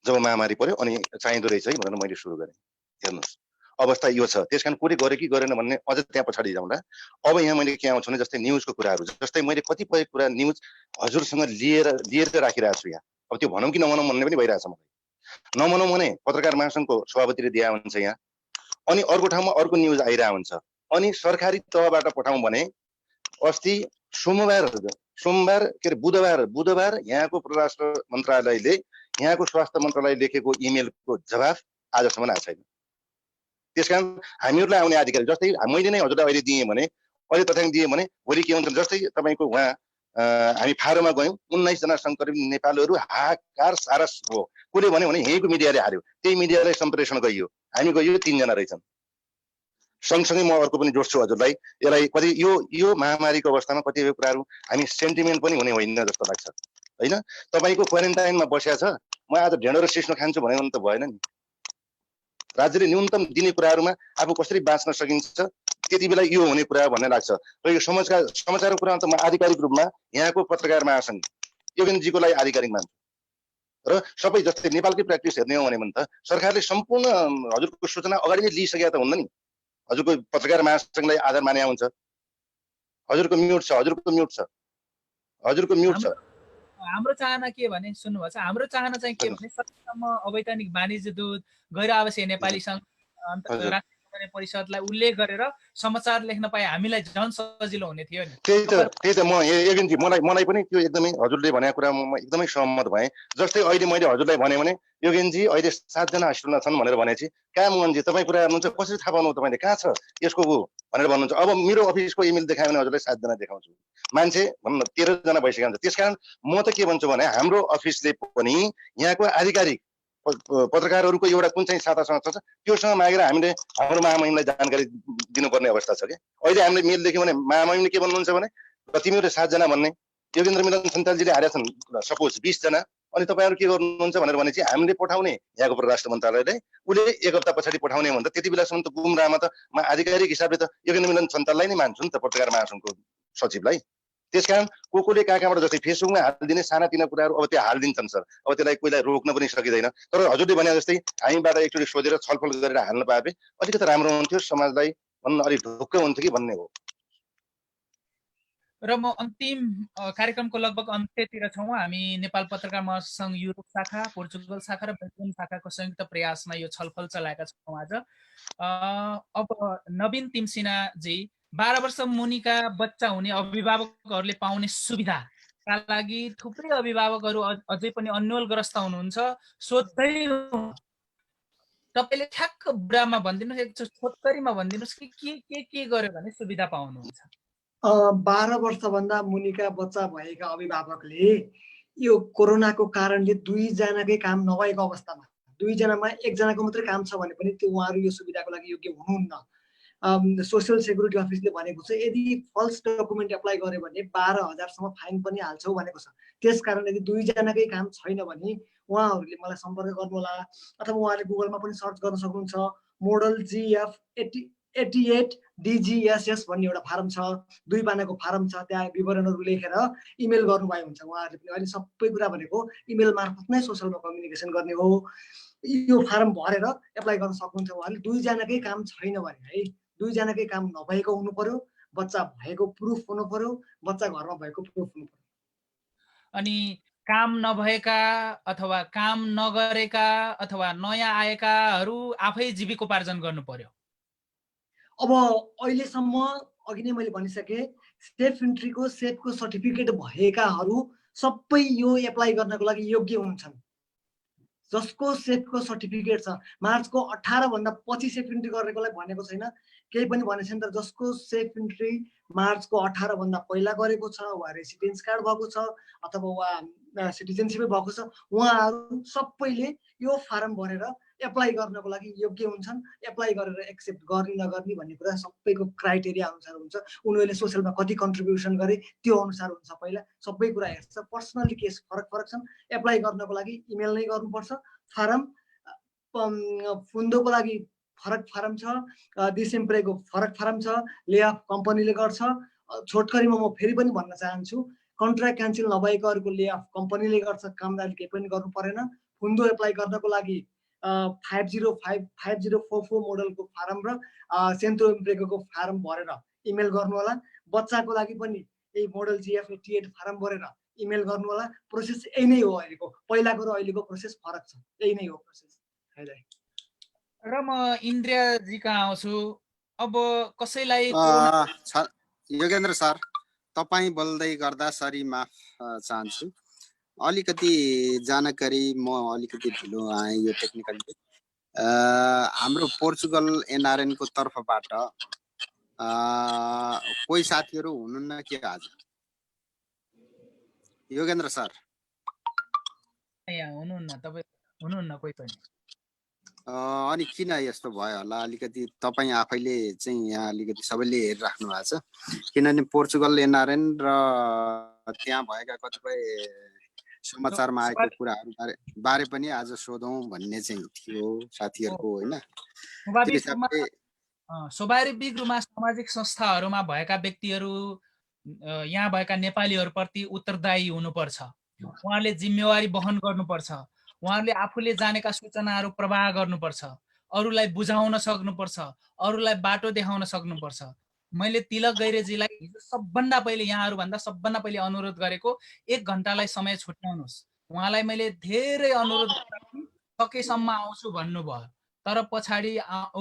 जब महामारी पर्यो अनि चाहिँदो रहेछ है भनेर मैले सुरु गरेँ। हेर्नुहोस् अवस्था यो छ, त्यसकारण कसले गरे कि गरेन भन्ने अझ त्यहाँ पछाडि जाउँला। अब यहाँ मैले के आउँछु भने जस्तै न्युजको कुराहरू, जस्तै मैले कतिपय कुरा न्युज हजुरसँग लिएर राखिरहेको छु यहाँ। अब त्यो भनौँ कि नभनौँ भन्ने पनि भइरहेछ मलाई। नभनौँ भने पत्रकार महासङ्घको सभापतिले दिया हुन्छ यहाँ, अनि अर्को ठाउँमा अर्को न्युज आइरहेको हुन्छ, अनि सरकारी तहबाट पठाउँ भने अस्ति सोमबार के अरे बुधबार यहाँको परराष्ट्र मन्त्रालयले यहाँको स्वास्थ्य मन्त्रालय लेखेको इमेलको जवाफ आजसम्म आएको छैन। त्यसकारण हामीहरूलाई आउने अधिकारी, जस्तै मैले नै हजुरलाई अहिले दिएँ भने, अहिले तथ्याङ्क दिएँ भने भोलि के हुन्छ, जस्तै तपाईँको उहाँ हामी फारोमा गयौँ 19 जना सङ्क्रमित नेपालीहरू हाहाकार सारस हो। कसले भन्यो भने यहीँको मिडियाले हाल्यो, त्यही मिडियालाई सम्प्रेषण गरियो, हामी गयो 3 जना रहेछन्। सँगसँगै म अर्को पनि जोड्छु हजुरलाई, यसलाई कति यो महामारीको अवस्थामा कतिपय कुराहरू हामी सेन्टिमेन्ट पनि हुने होइन जस्तो लाग्छ होइन। तपाईँको क्वारेन्टाइनमा बसेको छ, म आज ढेँडो र सिस्नो खान्छु भने त भएन नि। राज्यले न्यूनतम दिने कुराहरूमा आफू कसरी बाँच्न सकिन्छ त्यति बेला यो हुने कुरा भन्ने लाग्छ। र यो समाचारको कुरामा त म आधिकारिक रूपमा यहाँको पत्रकार महासङ्घ योगेनजीको लागि आधिकारिक मान्छु। र सबै जस्तै नेपालकै प्र्याक्टिस हेर्ने हो भने त सरकारले सम्पूर्ण हजुरको सूचना अगाडि नै लिइसकेका त हुन्न नि। हजुरको पत्रकार महासङ्घलाई आधार माने हुन्छ। हजुरको म्युट छ। हाम्रो चाहना के भने सुन्नुभएको छ, हाम्रो चाहना चाहिँ के भने सकेसम्म अवैधानिक वाणिज्य दूत, गैर आवासीय नेपाली सङ्घ राष्ट्रिय परिषदलाई उल्लेख गरेर समाचार लेख्न पाए हामीलाई झन् सजिलो हुने थियो नि। त्यही त म योगेनजी मलाई पनि त्यो एकदमै हजुरले भनेको कुरामा म एकदमै सहमत भएँ। जस्तै अहिले मैले हजुरलाई भने योगेनजी अहिले 7 जना हस्पिटलमा छन् भनेर भनेपछि कहाँ मोहनजी तपाईँ कुरा गर्नुहुन्छ, कसरी थाहा पाउनु तपाईँले कहाँ छ यसको भनेर भन्नुहुन्छ। अब मेरो अफिसको इमेल देखायो भने हजुरलाई 7 जना देखाउँछु, मान्छे भन्न 13 जना भइसकेको हुन्छ। त्यसकारण म त के भन्छु भने हाम्रो अफिसले पनि यहाँको आधिकारिक पत्रकारहरूको एउटा कुन चाहिँ साता संस्था छ त्योसँग मागेर हामीले हाम्रो महामहिमलाई जानकारी दिनुपर्ने अवस्था छ क्या। अहिले हामीले मेल देख्यौँ भने महामहिमले के भन्नुहुन्छ भने तिमीहरू 7 जना भन्ने, योगेन्द्र मिलन सन्तालजीले हालेका छन् सपोज 20 जना, अनि तपाईँहरू के गर्नुहुन्छ भनेर भनेपछि हामीले पठाउने यहाँको परराष्ट्र मन्त्रालयले उसले 1 हप्ता पछाडि पठाउने भन्दा त्यति बेलासम्म त गुमराहमा त म आधिकारिक हिसाबले त योगेन्द्र मिलन छन्तललाई नै मान्छु नि त, पत्रकार महासङ्घको सचिवलाई। त्यसकारण कोले कहाँबाट जस्तै फेसबुकमा हालिदिने सानातिना कुराहरू अब त्यो हालिदिन्छन् सर, अब त्यसलाई कोहीलाई रोक्न पनि सकिँदैन। तर हजुरले भने जस्तै हामीबाट एकचोटि सोधेर छलफल गरेर हाल्न पाए अलिकति राम्रो हुन्थ्यो, समाजलाई भन्न अलिक ढुक्क हुन्थ्यो कि भन्ने हो। र म अन्तिम कार्यक्रमको लगभग अन्त्यतिर छौँ। हामी नेपाल पत्रकार महासङ्घ युरोप शाखा, पोर्चुगल शाखा र बेल्जियम शाखाको संयुक्त प्रयासमा यो छलफल चलाएका छौँ आज। अब नवीन तिमसिनाजी, 12 वर्ष मुनिका बच्चा हुने अभिभावकहरूले पाउने सुविधाका लागि थुप्रै अभिभावकहरू अझै पनि अन्योलग्रस्त हुनुहुन्छ। सोध्दै तपाईँले ठ्याक्क बुढामा भनिदिनुहोस्, एक छोटकरीमा भनिदिनुहोस् कि के गर्यो भने सुविधा पाउनुहुन्छ? 12 वर्षभन्दा मुनिका बच्चा भएका अभिभावकले यो कोरोनाको कारणले 2 जनाकै काम नभएको अवस्थामा 2 जनामा 1 जनाको मात्रै काम छ भने पनि त्यो उहाँहरू यो सुविधाको लागि योग्य हुनुहुन्न। सोसियल सेक्युरिटी अफिसले भनेको छ यदि फल्स डकुमेन्ट एप्लाई गर्यो भने 12,000 सम्म फाइन पनि हाल्छौ भनेको छ। त्यसकारण यदि 2 जनाकै काम छैन भने उहाँहरूले मलाई सम्पर्क गर्नुहोला, अथवा उहाँले गुगलमा पनि सर्च गर्न सक्नुहुन्छ। मोडल GF 88 DGSS भन्ने एउटा फारम छ, 2 पानाको फारम छ, त्यहाँ विवरणहरू लेखेर इमेल गर्नुभयो हुन्छ। उहाँहरूले पनि अहिले सबै कुरा भनेको इमेल मार्फत नै सोसियलमा कम्युनिकेसन गर्ने हो। यो फारम भरेर एप्लाई गर्न सक्नुहुन्छ। उहाँले 2 जनाकै काम छैन भने है, 2 जनाकै काम नभएको हुनु पर्यो, बच्चा भएको प्रुफ हुनु पर्यो, बच्चा घरमा भएको प्रुफ हुनु पर्यो। अनि काम नभएका अथवा काम नगरेका अथवा नयाँ आएकाहरू आफै जीविकोपार्जन गर्नु पर्यो। अब अहिलेसम्म अघि नै मैले भनिसकेँ, सेफ इन्ट्रीको सेफको सर्टिफिकेट भएकाहरू सबै यो एप्लाई गर्नको लागि योग्य हुन्छन्। जसको सेफको सर्टिफिकेट छ, मार्चको 18 भन्दा पछि सेफ इन्ट्री गरेकोलाई भनेको छैन, केही पनि भनेको छैन। तर जसको सेफ इन्ट्री मार्चको 18 भन्दा पहिला गरेको छ, वा रेसिडेन्स कार्ड भएको छ अथवा वा सिटिजनसिपै भएको छ, उहाँहरू सबैले यो फारम भरेर एप्लाई गर्नको लागि योग्य हुन्छन्। एप्लाई गरेर एक्सेप्ट गर्ने नगर्ने भन्ने कुरा सबैको क्राइटेरिया अनुसार हुन्छ। उनीहरूले सोसियलमा कति कन्ट्रिब्युसन गरे त्यो अनुसार हुन्छ। पहिला सबै कुरा हेर्छ। पर्सनली केस फरक छन्। एप्लाई गर्नको लागि इमेल नै गर्नुपर्छ। फारम फुन्दोको लागि फरक फारम छ, दिसेम्प्रेको फरक फारम छ, ले अफ कम्पनीले गर्छ। छोटकरीमा म फेरि पनि भन्न चाहन्छु, कन्ट्र्याक्ट क्यान्सल नभएकोहरूको ले अफ कम्पनीले गर्छ, कामदारले केही पनि गर्नु परेन। फुन्दो एप्लाई गर्नको लागि 5044 मोडलको फारम र सेन्ट्रो इम्प्रेको फारम भरेर इमेल गर्नु होला। बच्चाको लागि पनि यही मोडल GF 88 फारम भरेर इमेल गर्नु होला। प्रोसेस यही नै हो। अहिलेको पहिलाको र अहिलेको प्रोसेस फरक छ, यही नै हो प्रोसेस। र म इन्द्रियाजी कहाँ आउँछु। अब कसैलाई योगेन्द्र सर, तपाईँ बोल्दै गर्दा सरी माफ चाहन्छु, अलिकति जानकारी म अलिकति ढिलो आएँ यो टेक्निकली। हाम्रो पोर्चुगल NRN को तर्फबाट कोही साथीहरू हुनुहुन्न के आज? योगेन्द्र सर यहाँ हुनुहुन्न, तपाईँ हुनुहुन्न कोही पनि? अनि किन यस्तो भयो होला? अलिकति तपाईँ आफैले चाहिँ यहाँ अलिकति सबैले हेरिराख्नु भएको छ, किनभने पोर्चुगल NRN र त्यहाँ भएका कतिपय समाचारमा आएको कुराहरू बारे पनि आज सोधौँ भन्ने चाहिँ थियो साथीहरूको, होइन? स्वाभाविक रूपमा सामाजिक संस्थाहरूमा भएका व्यक्तिहरू यहाँ भएका नेपालीहरूप्रति उत्तरदायी हुनुपर्छ। उहाँहरूले जिम्मेवारी वहन गर्नुपर्छ। उहाँहरूले आफूले जानेका सूचनाहरू प्रवाह गर्नुपर्छ, अरूलाई बुझाउन सक्नुपर्छ, अरूलाई बाटो देखाउन सक्नुपर्छ। मैले तिलक गैरेजीलाई हिजो सबभन्दा पहिले यहाँहरूभन्दा सबभन्दा पहिले अनुरोध गरेको 1 घन्टालाई समय छुट्याउनुहोस्। उहाँलाई मैले धेरै अनुरोध सकेसम्म आउँछु भन्नुभयो, तर पछाडि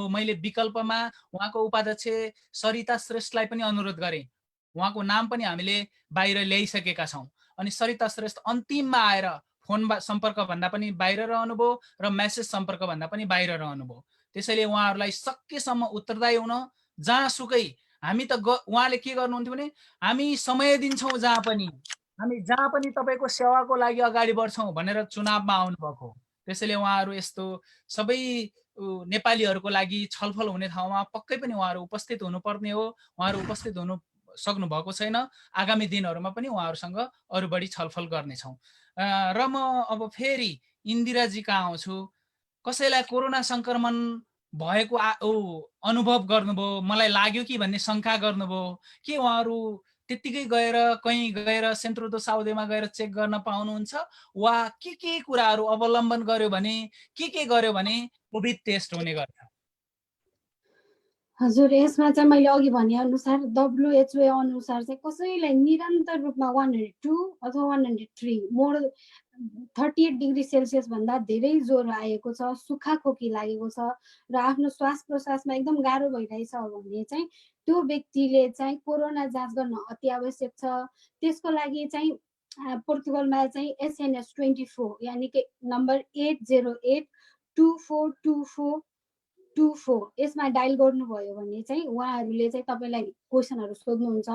मैले विकल्पमा उहाँको उपाध्यक्ष सरिता श्रेष्ठलाई पनि अनुरोध गरेँ। उहाँको नाम पनि हामीले बाहिर ल्याइसकेका छौँ। अनि सरिता श्रेष्ठ अन्तिममा आएर फोन सम्पर्क भन्दा पनि बाहिर रहनुभयो र मेसेज सम्पर्क भन्दा पनि बाहिर रहनुभयो। त्यसैले उहाँहरूलाई सकेसम्म उत्तरदायी हुन जहाँसुकै हामी त उहाँले के गर्नुहुन्थ्यो भने हामी समय दिन्छौँ, जहाँ पनि तपाईँको सेवाको लागि अगाडि बढ्छौँ भनेर चुनावमा आउनुभएको। त्यसैले उहाँहरू यस्तो सबै नेपालीहरूको लागि छलफल हुने ठाउँमा पक्कै पनि उहाँहरू उपस्थित हुनुपर्ने हो। उहाँहरू उपस्थित हुनु सक्नु भएको छैन। आगामी दिनहरूमा पनि उहाँहरूसँग अरू बढी छलफल गर्नेछौँ। र म अब फेरि इन्दिराजी कहाँ आउँछु। कसैलाई कोरोना सङ्क्रमण भएको अनुभव गर्नुभयो, मलाई लाग्यो कि भन्ने शङ्का गर्नुभयो के उहाँहरू त्यत्तिकै गएर कहीँ गएर सेन्ट्रो दो साउदेमा गएर चेक गर्न पाउनुहुन्छ वा के कुराहरू अवलम्बन गर्यो भने के गर्यो भने कोभिड टेस्ट हुने गर्छ? हजुर, यसमा चाहिँ मैले अघि भने अनुसार WHO अनुसार चाहिँ कसैलाई निरन्तर रूपमा 102 अथवा 103 मोर 38 डिग्री सेल्सियस भन्दा धेरै ज्वरो आएको छ, सुक्खा खोकी लागेको छ र आफ्नो श्वास प्रश्वासमा एकदम गाह्रो भइरहेछ भने चाहिँ त्यो व्यक्तिले चाहिँ कोरोना जाँच गर्न अति आवश्यक छ। त्यसको लागि चाहिँ पोर्तुगलमा चाहिँ SNS 24 यानि कि नम्बर 808242424 यसमा डायल गर्नुभयो भने चाहिँ उहाँहरूले चाहिँ तपाईँलाई क्वेसनहरू सोध्नुहुन्छ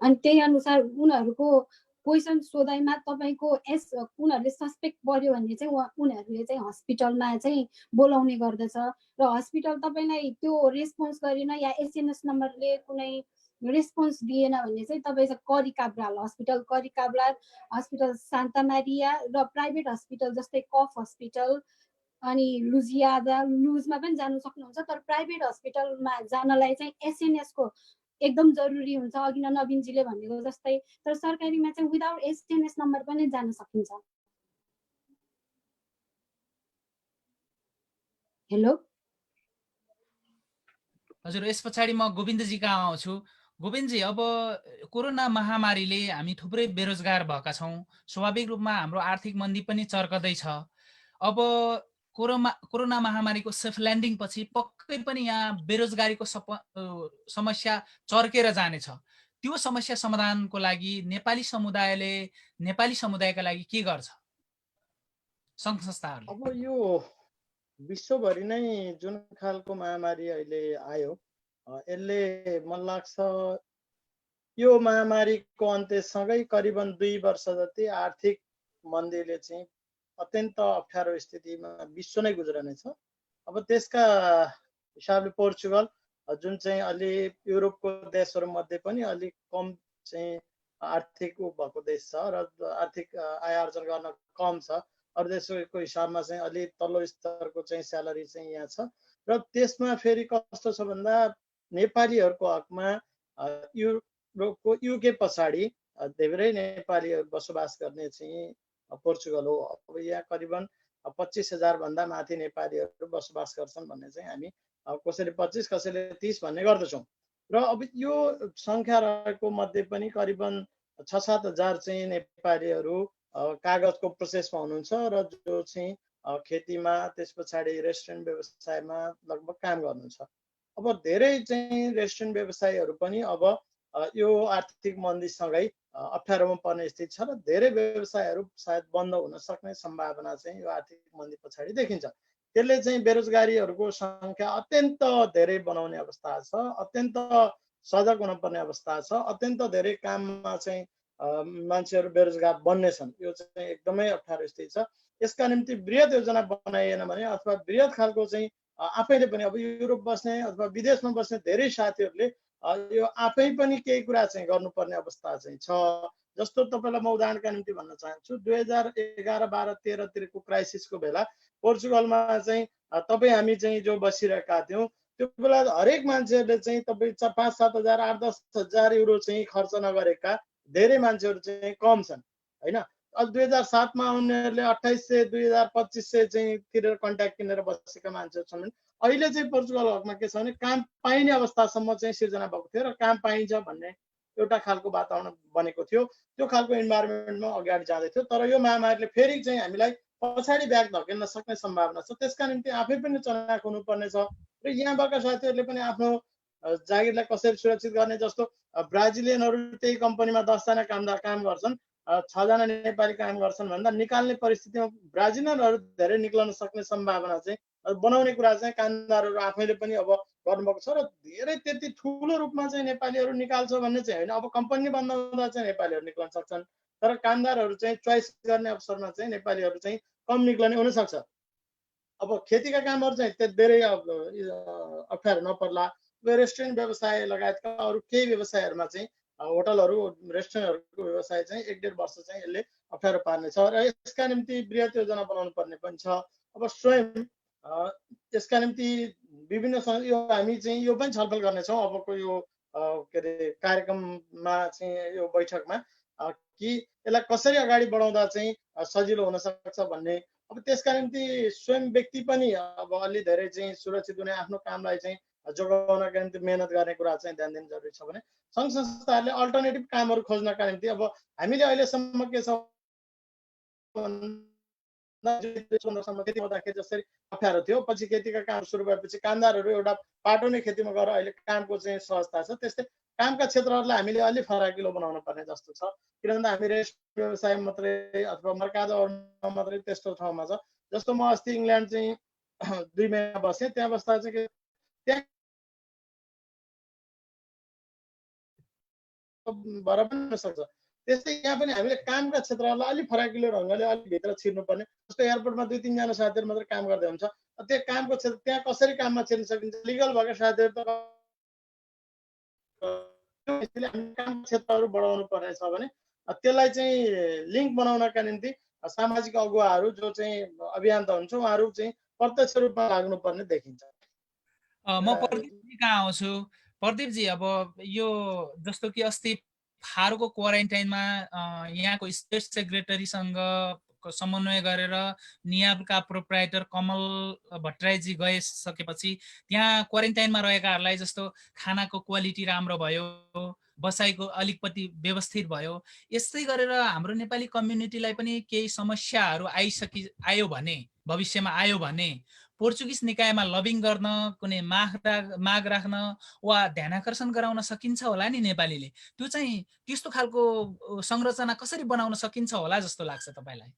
अनि त्यही अनुसार उनीहरूको क्वेसन सोधाइमा तपाईँको उनीहरूले सस्पेक्ट पर्यो भने चाहिँ उनीहरूले चाहिँ हस्पिटलमा चाहिँ बोलाउने गर्दछ र हस्पिटल तपाईँलाई त्यो रेस्पोन्स गरेन या SNS नम्बरले कुनै रेस्पोन्स दिएन भने चाहिँ तपाईँ चाहिँ करिकाब्राल हस्पिटल सान्ता मारिया र प्राइभेट हस्पिटल जस्तै कफ हस्पिटल अनि लुजमा पनि जानु सक्नुहुन्छ। तर प्राइभेट हस्पिटलमा जानलाई चाहिँ SNS को एकदम जरुरी हुन्छ, अघि नवीनजीले भनेको जस्तै। तर सरकारीमा चाहिँ विदाउट SNS नम्बर पनि जान सकिन्छ। हेलो हजुर, यस पछाडि म गोविन्दजी कहाँ आउँछु। गोविन्दजी, अब कोरोना महामारीले हामी थुप्रै बेरोजगार भएका छौँ, स्वाभाविक रूपमा हाम्रो आर्थिक मन्दी पनि चर्कदैछ। अब कोरोना महामारीको सेफ ल्यान्डिङ पछि पक्कै पनि यहाँ बेरोजगारीको समस्या चर्केर जानेछ। त्यो समस्या समाधानको लागि नेपाली समुदायका लागि के गर्छ सङ्घ संस्थाहरूले? अब यो विश्वभरि नै जुन खालको महामारी अहिले आयो यसले मलाई लाग्छ यो महामारीको अन्त्यसँगै करिबन 2 वर्ष जति आर्थिक मन्दीले चाहिँ अत्यन्त अप्ठ्यारो स्थितिमा विश्व नै गुज्रनेछ। अब त्यसका हिसाबले पोर्चुगल जुन चाहिँ अलि युरोपको देशहरूमध्ये पनि अलिक कम चाहिँ आर्थिक भएको देश छ र आर्थिक आय आर्जन गर्न कम छ, अरू देशको हिसाबमा चाहिँ अलि तल्लो स्तरको चाहिँ स्यालेरी चाहिँ यहाँ छ। र त्यसमा फेरि कस्तो छ भन्दा नेपालीहरूको हकमा युरोपको युके पछाडि धेरै नेपालीहरू बसोबास गर्ने चाहिँ पोर्चुगल हो। अब यहाँ करिबन 25,000 भन्दा माथि नेपालीहरू बसोबास गर्छन् भन्ने चाहिँ हामी कसैले 25 कसैले 30 भन्ने गर्दछौँ। र अब यो सङ्ख्या रहेको मध्ये पनि करिबन 6-7 हजार चाहिँ नेपालीहरू कागजको प्रोसेसमा हुनुहुन्छ र जो चाहिँ खेतीमा त्यस पछाडि रेस्टुरेन्ट व्यवसायमा लगभग काम गर्नुहुन्छ। अब धेरै चाहिँ रेस्टुरेन्ट व्यवसायीहरू पनि अब यो आर्थिक मन्दीसँगै अप्ठ्यारोमा पर्ने स्थिति छ र धेरै व्यवसायहरू सायद बन्द हुन सक्ने सम्भावना चाहिँ यो आर्थिक मन्दी पछाडि देखिन्छ। त्यसले चाहिँ बेरोजगारीहरूको सङ्ख्या अत्यन्त धेरै बनाउने अवस्था छ, अत्यन्त सजग हुनुपर्ने अवस्था छ, अत्यन्त धेरै काममा चाहिँ मान्छेहरू बेरोजगार बन्नेछन्। यो चाहिँ एकदमै अप्ठ्यारो स्थिति छ। यसका निम्ति बृहत योजना बनाइएन भने अथवा बृहत खालको चाहिँ आफैले पनि अब युरोप बस्ने अथवा विदेशमा बस्ने धेरै साथीहरूले यो आफै पनि केही कुरा चाहिँ गर्नुपर्ने अवस्था चाहिँ छ। जस्तो तपाईँलाई म उदाहरणका निम्ति भन्न चाहन्छु, 2011-12-13 तिरको क्राइसिसको बेला पोर्चुगलमा चाहिँ तपाईँ हामी चाहिँ जो बसिरहेका थियौँ त्यो बेला हरेक मान्छेहरूले चाहिँ तपाईँ 5-7 हजार 8-10 हजार युरो चाहिँ खर्च नगरेका धेरै मान्छेहरू चाहिँ कम छन् होइन। 2007 मा उनीहरूले 2800-2025 चाहिँ तिरेर कन्ट्याक्ट किनेर बसेका मान्छेहरू छन्। अहिले चाहिँ पोर्चुगल हकमा के छ भने काम पाइने अवस्थासम्म चाहिँ सिर्जना भएको थियो र काम पाइन्छ भन्ने एउटा खालको वातावरण बनेको थियो। त्यो खालको इन्भाइरोमेन्टमा अगाडि जाँदै थियो। तर यो महामारीले फेरि चाहिँ हामीलाई पछाडि ब्याग धकेल्न सक्ने सम्भावना छ। त्यसका निम्ति आफै पनि चनाख हुनुपर्ने छ र यहाँ भएका साथीहरूले पनि आफ्नो जागिरलाई कसरी सुरक्षित गर्ने। जस्तो ब्राजिलियनहरू त्यही कम्पनीमा 10 जना कामदार काम गर्छन्, 6 जना नेपाली काम गर्छन् भन्दा निकाल्ने परिस्थितिमा ब्राजिलियनहरू धेरै निक्लन सक्ने सम्भावना चाहिँ बनाउने कुरा चाहिँ कामदारहरू आफैले पनि अब गर्नुभएको छ र धेरै त्यति ठुलो रूपमा चाहिँ नेपालीहरू निकाल्छ भन्ने चाहिँ होइन। अब कम्पनी बन्द हुँदा चाहिँ नेपालीहरू निक्लन सक्छन् तर कामदारहरू चाहिँ चोइस गर्ने अवसरमा चाहिँ नेपालीहरू चाहिँ कम निक्लने हुनसक्छ। अब खेतीका कामहरू चाहिँ त्यति धेरै अप्ठ्यारो नपर्ला। रेस्टुरेन्ट व्यवसाय लगायतका अरू केही व्यवसायहरूमा चाहिँ होटलहरू रेस्टुरेन्टहरूको व्यवसाय चाहिँ 1.5 वर्ष चाहिँ यसले अप्ठ्यारो पार्नेछ र यसका निम्ति बृहत योजना बनाउनु पर्ने पनि छ। अब स्वयं यसका निम्ति विभिन्न यो हामी चाहिँ यो पनि छलफल गर्नेछौँ अबको यो के अरे कार्यक्रममा चाहिँ यो बैठकमा कि यसलाई कसरी अगाडि बढाउँदा चाहिँ सजिलो हुन सक्छ भन्ने। अब त्यसका निम्ति स्वयं व्यक्ति पनि अब अलि धेरै चाहिँ सुरक्षित हुने आफ्नो कामलाई चाहिँ जोगाउनका निम्ति मेहनत गर्ने कुरा चाहिँ ध्यान दिनु जरुरी छ भने सङ्घ संस्थाहरूले अल्टरनेटिभ कामहरू खोज्नका निम्ति अब हामीले अहिलेसम्म के छ खेती गर्दाखेरि जसरी अप्ठ्यारो थियो, पछि खेतीका काम सुरु भएपछि कामदारहरू एउटा पाटो नै खेतीमा गएर अहिले कामको चाहिँ सहजता छ। त्यस्तै कामका क्षेत्रहरूलाई हामीले अलि फराकिलो बनाउनु पर्ने जस्तो छ। किनभने हामी रेस्टुरेन्ट व्यवसाय मात्रै अथवा मर्कादोमा मात्रै त्यस्तो ठाउँमा छ। जस्तो म अस्ति इङ्ल्यान्ड चाहिँ 2 महिना बसेँ, त्यहाँ बस्दा चाहिँ त्यहाँ भएर पनि हुन सक्छ। त्यस्तै यहाँ पनि हामीले कामका क्षेत्रहरूलाई अलिक फराकिलो ढङ्गले अलिक भित्र छिर्नुपर्ने। जस्तो एयरपोर्टमा 2-3 जना साथीहरू मात्रै काम गर्दै हुन्छ, त्यो कामको क्षेत्र त्यहाँ कसरी काममा छिर्न सकिन्छ, लिगल भएका साथीहरू त काम क्षेत्रहरू बढाउनु पर्ने छ भने त्यसलाई चाहिँ लिङ्क बनाउनका निम्ति सामाजिक अगुवाहरू जो चाहिँ अभियन्ता हुन्छ उहाँहरू चाहिँ प्रत्यक्ष रूपमा लाग्नुपर्ने देखिन्छ। म प्रदीपजी कहाँ आउँछु। प्रदीपजी, अब यो जस्तो कि अस्ति फारोको क्वारेन्टाइनमा यहाँको स्टेट सेक्रेटरीसँग समन्वय गरेर नियाबका प्रोप्राइटर कमल भट्टराईजी गइसकेपछि त्यहाँ क्वारेन्टाइनमा रहेकाहरूलाई जस्तो खानाको क्वालिटी राम्रो भयो, बसाइको अलिकति व्यवस्थित भयो। यस्तै गरेर हाम्रो नेपाली कम्युनिटीलाई पनि केही समस्याहरू आयो भने भविष्यमा आयो भने पोर्चुगिज निकायमा लबिङ गर्न, कुनै माग राख्न वा ध्यानाकर्षण गराउन सकिन्छ होला नि नेपालीले। त्यो चाहिँ त्यस्तो खालको संरचना कसरी बनाउन सकिन्छ होला जस्तो लाग्छ तपाईँलाई?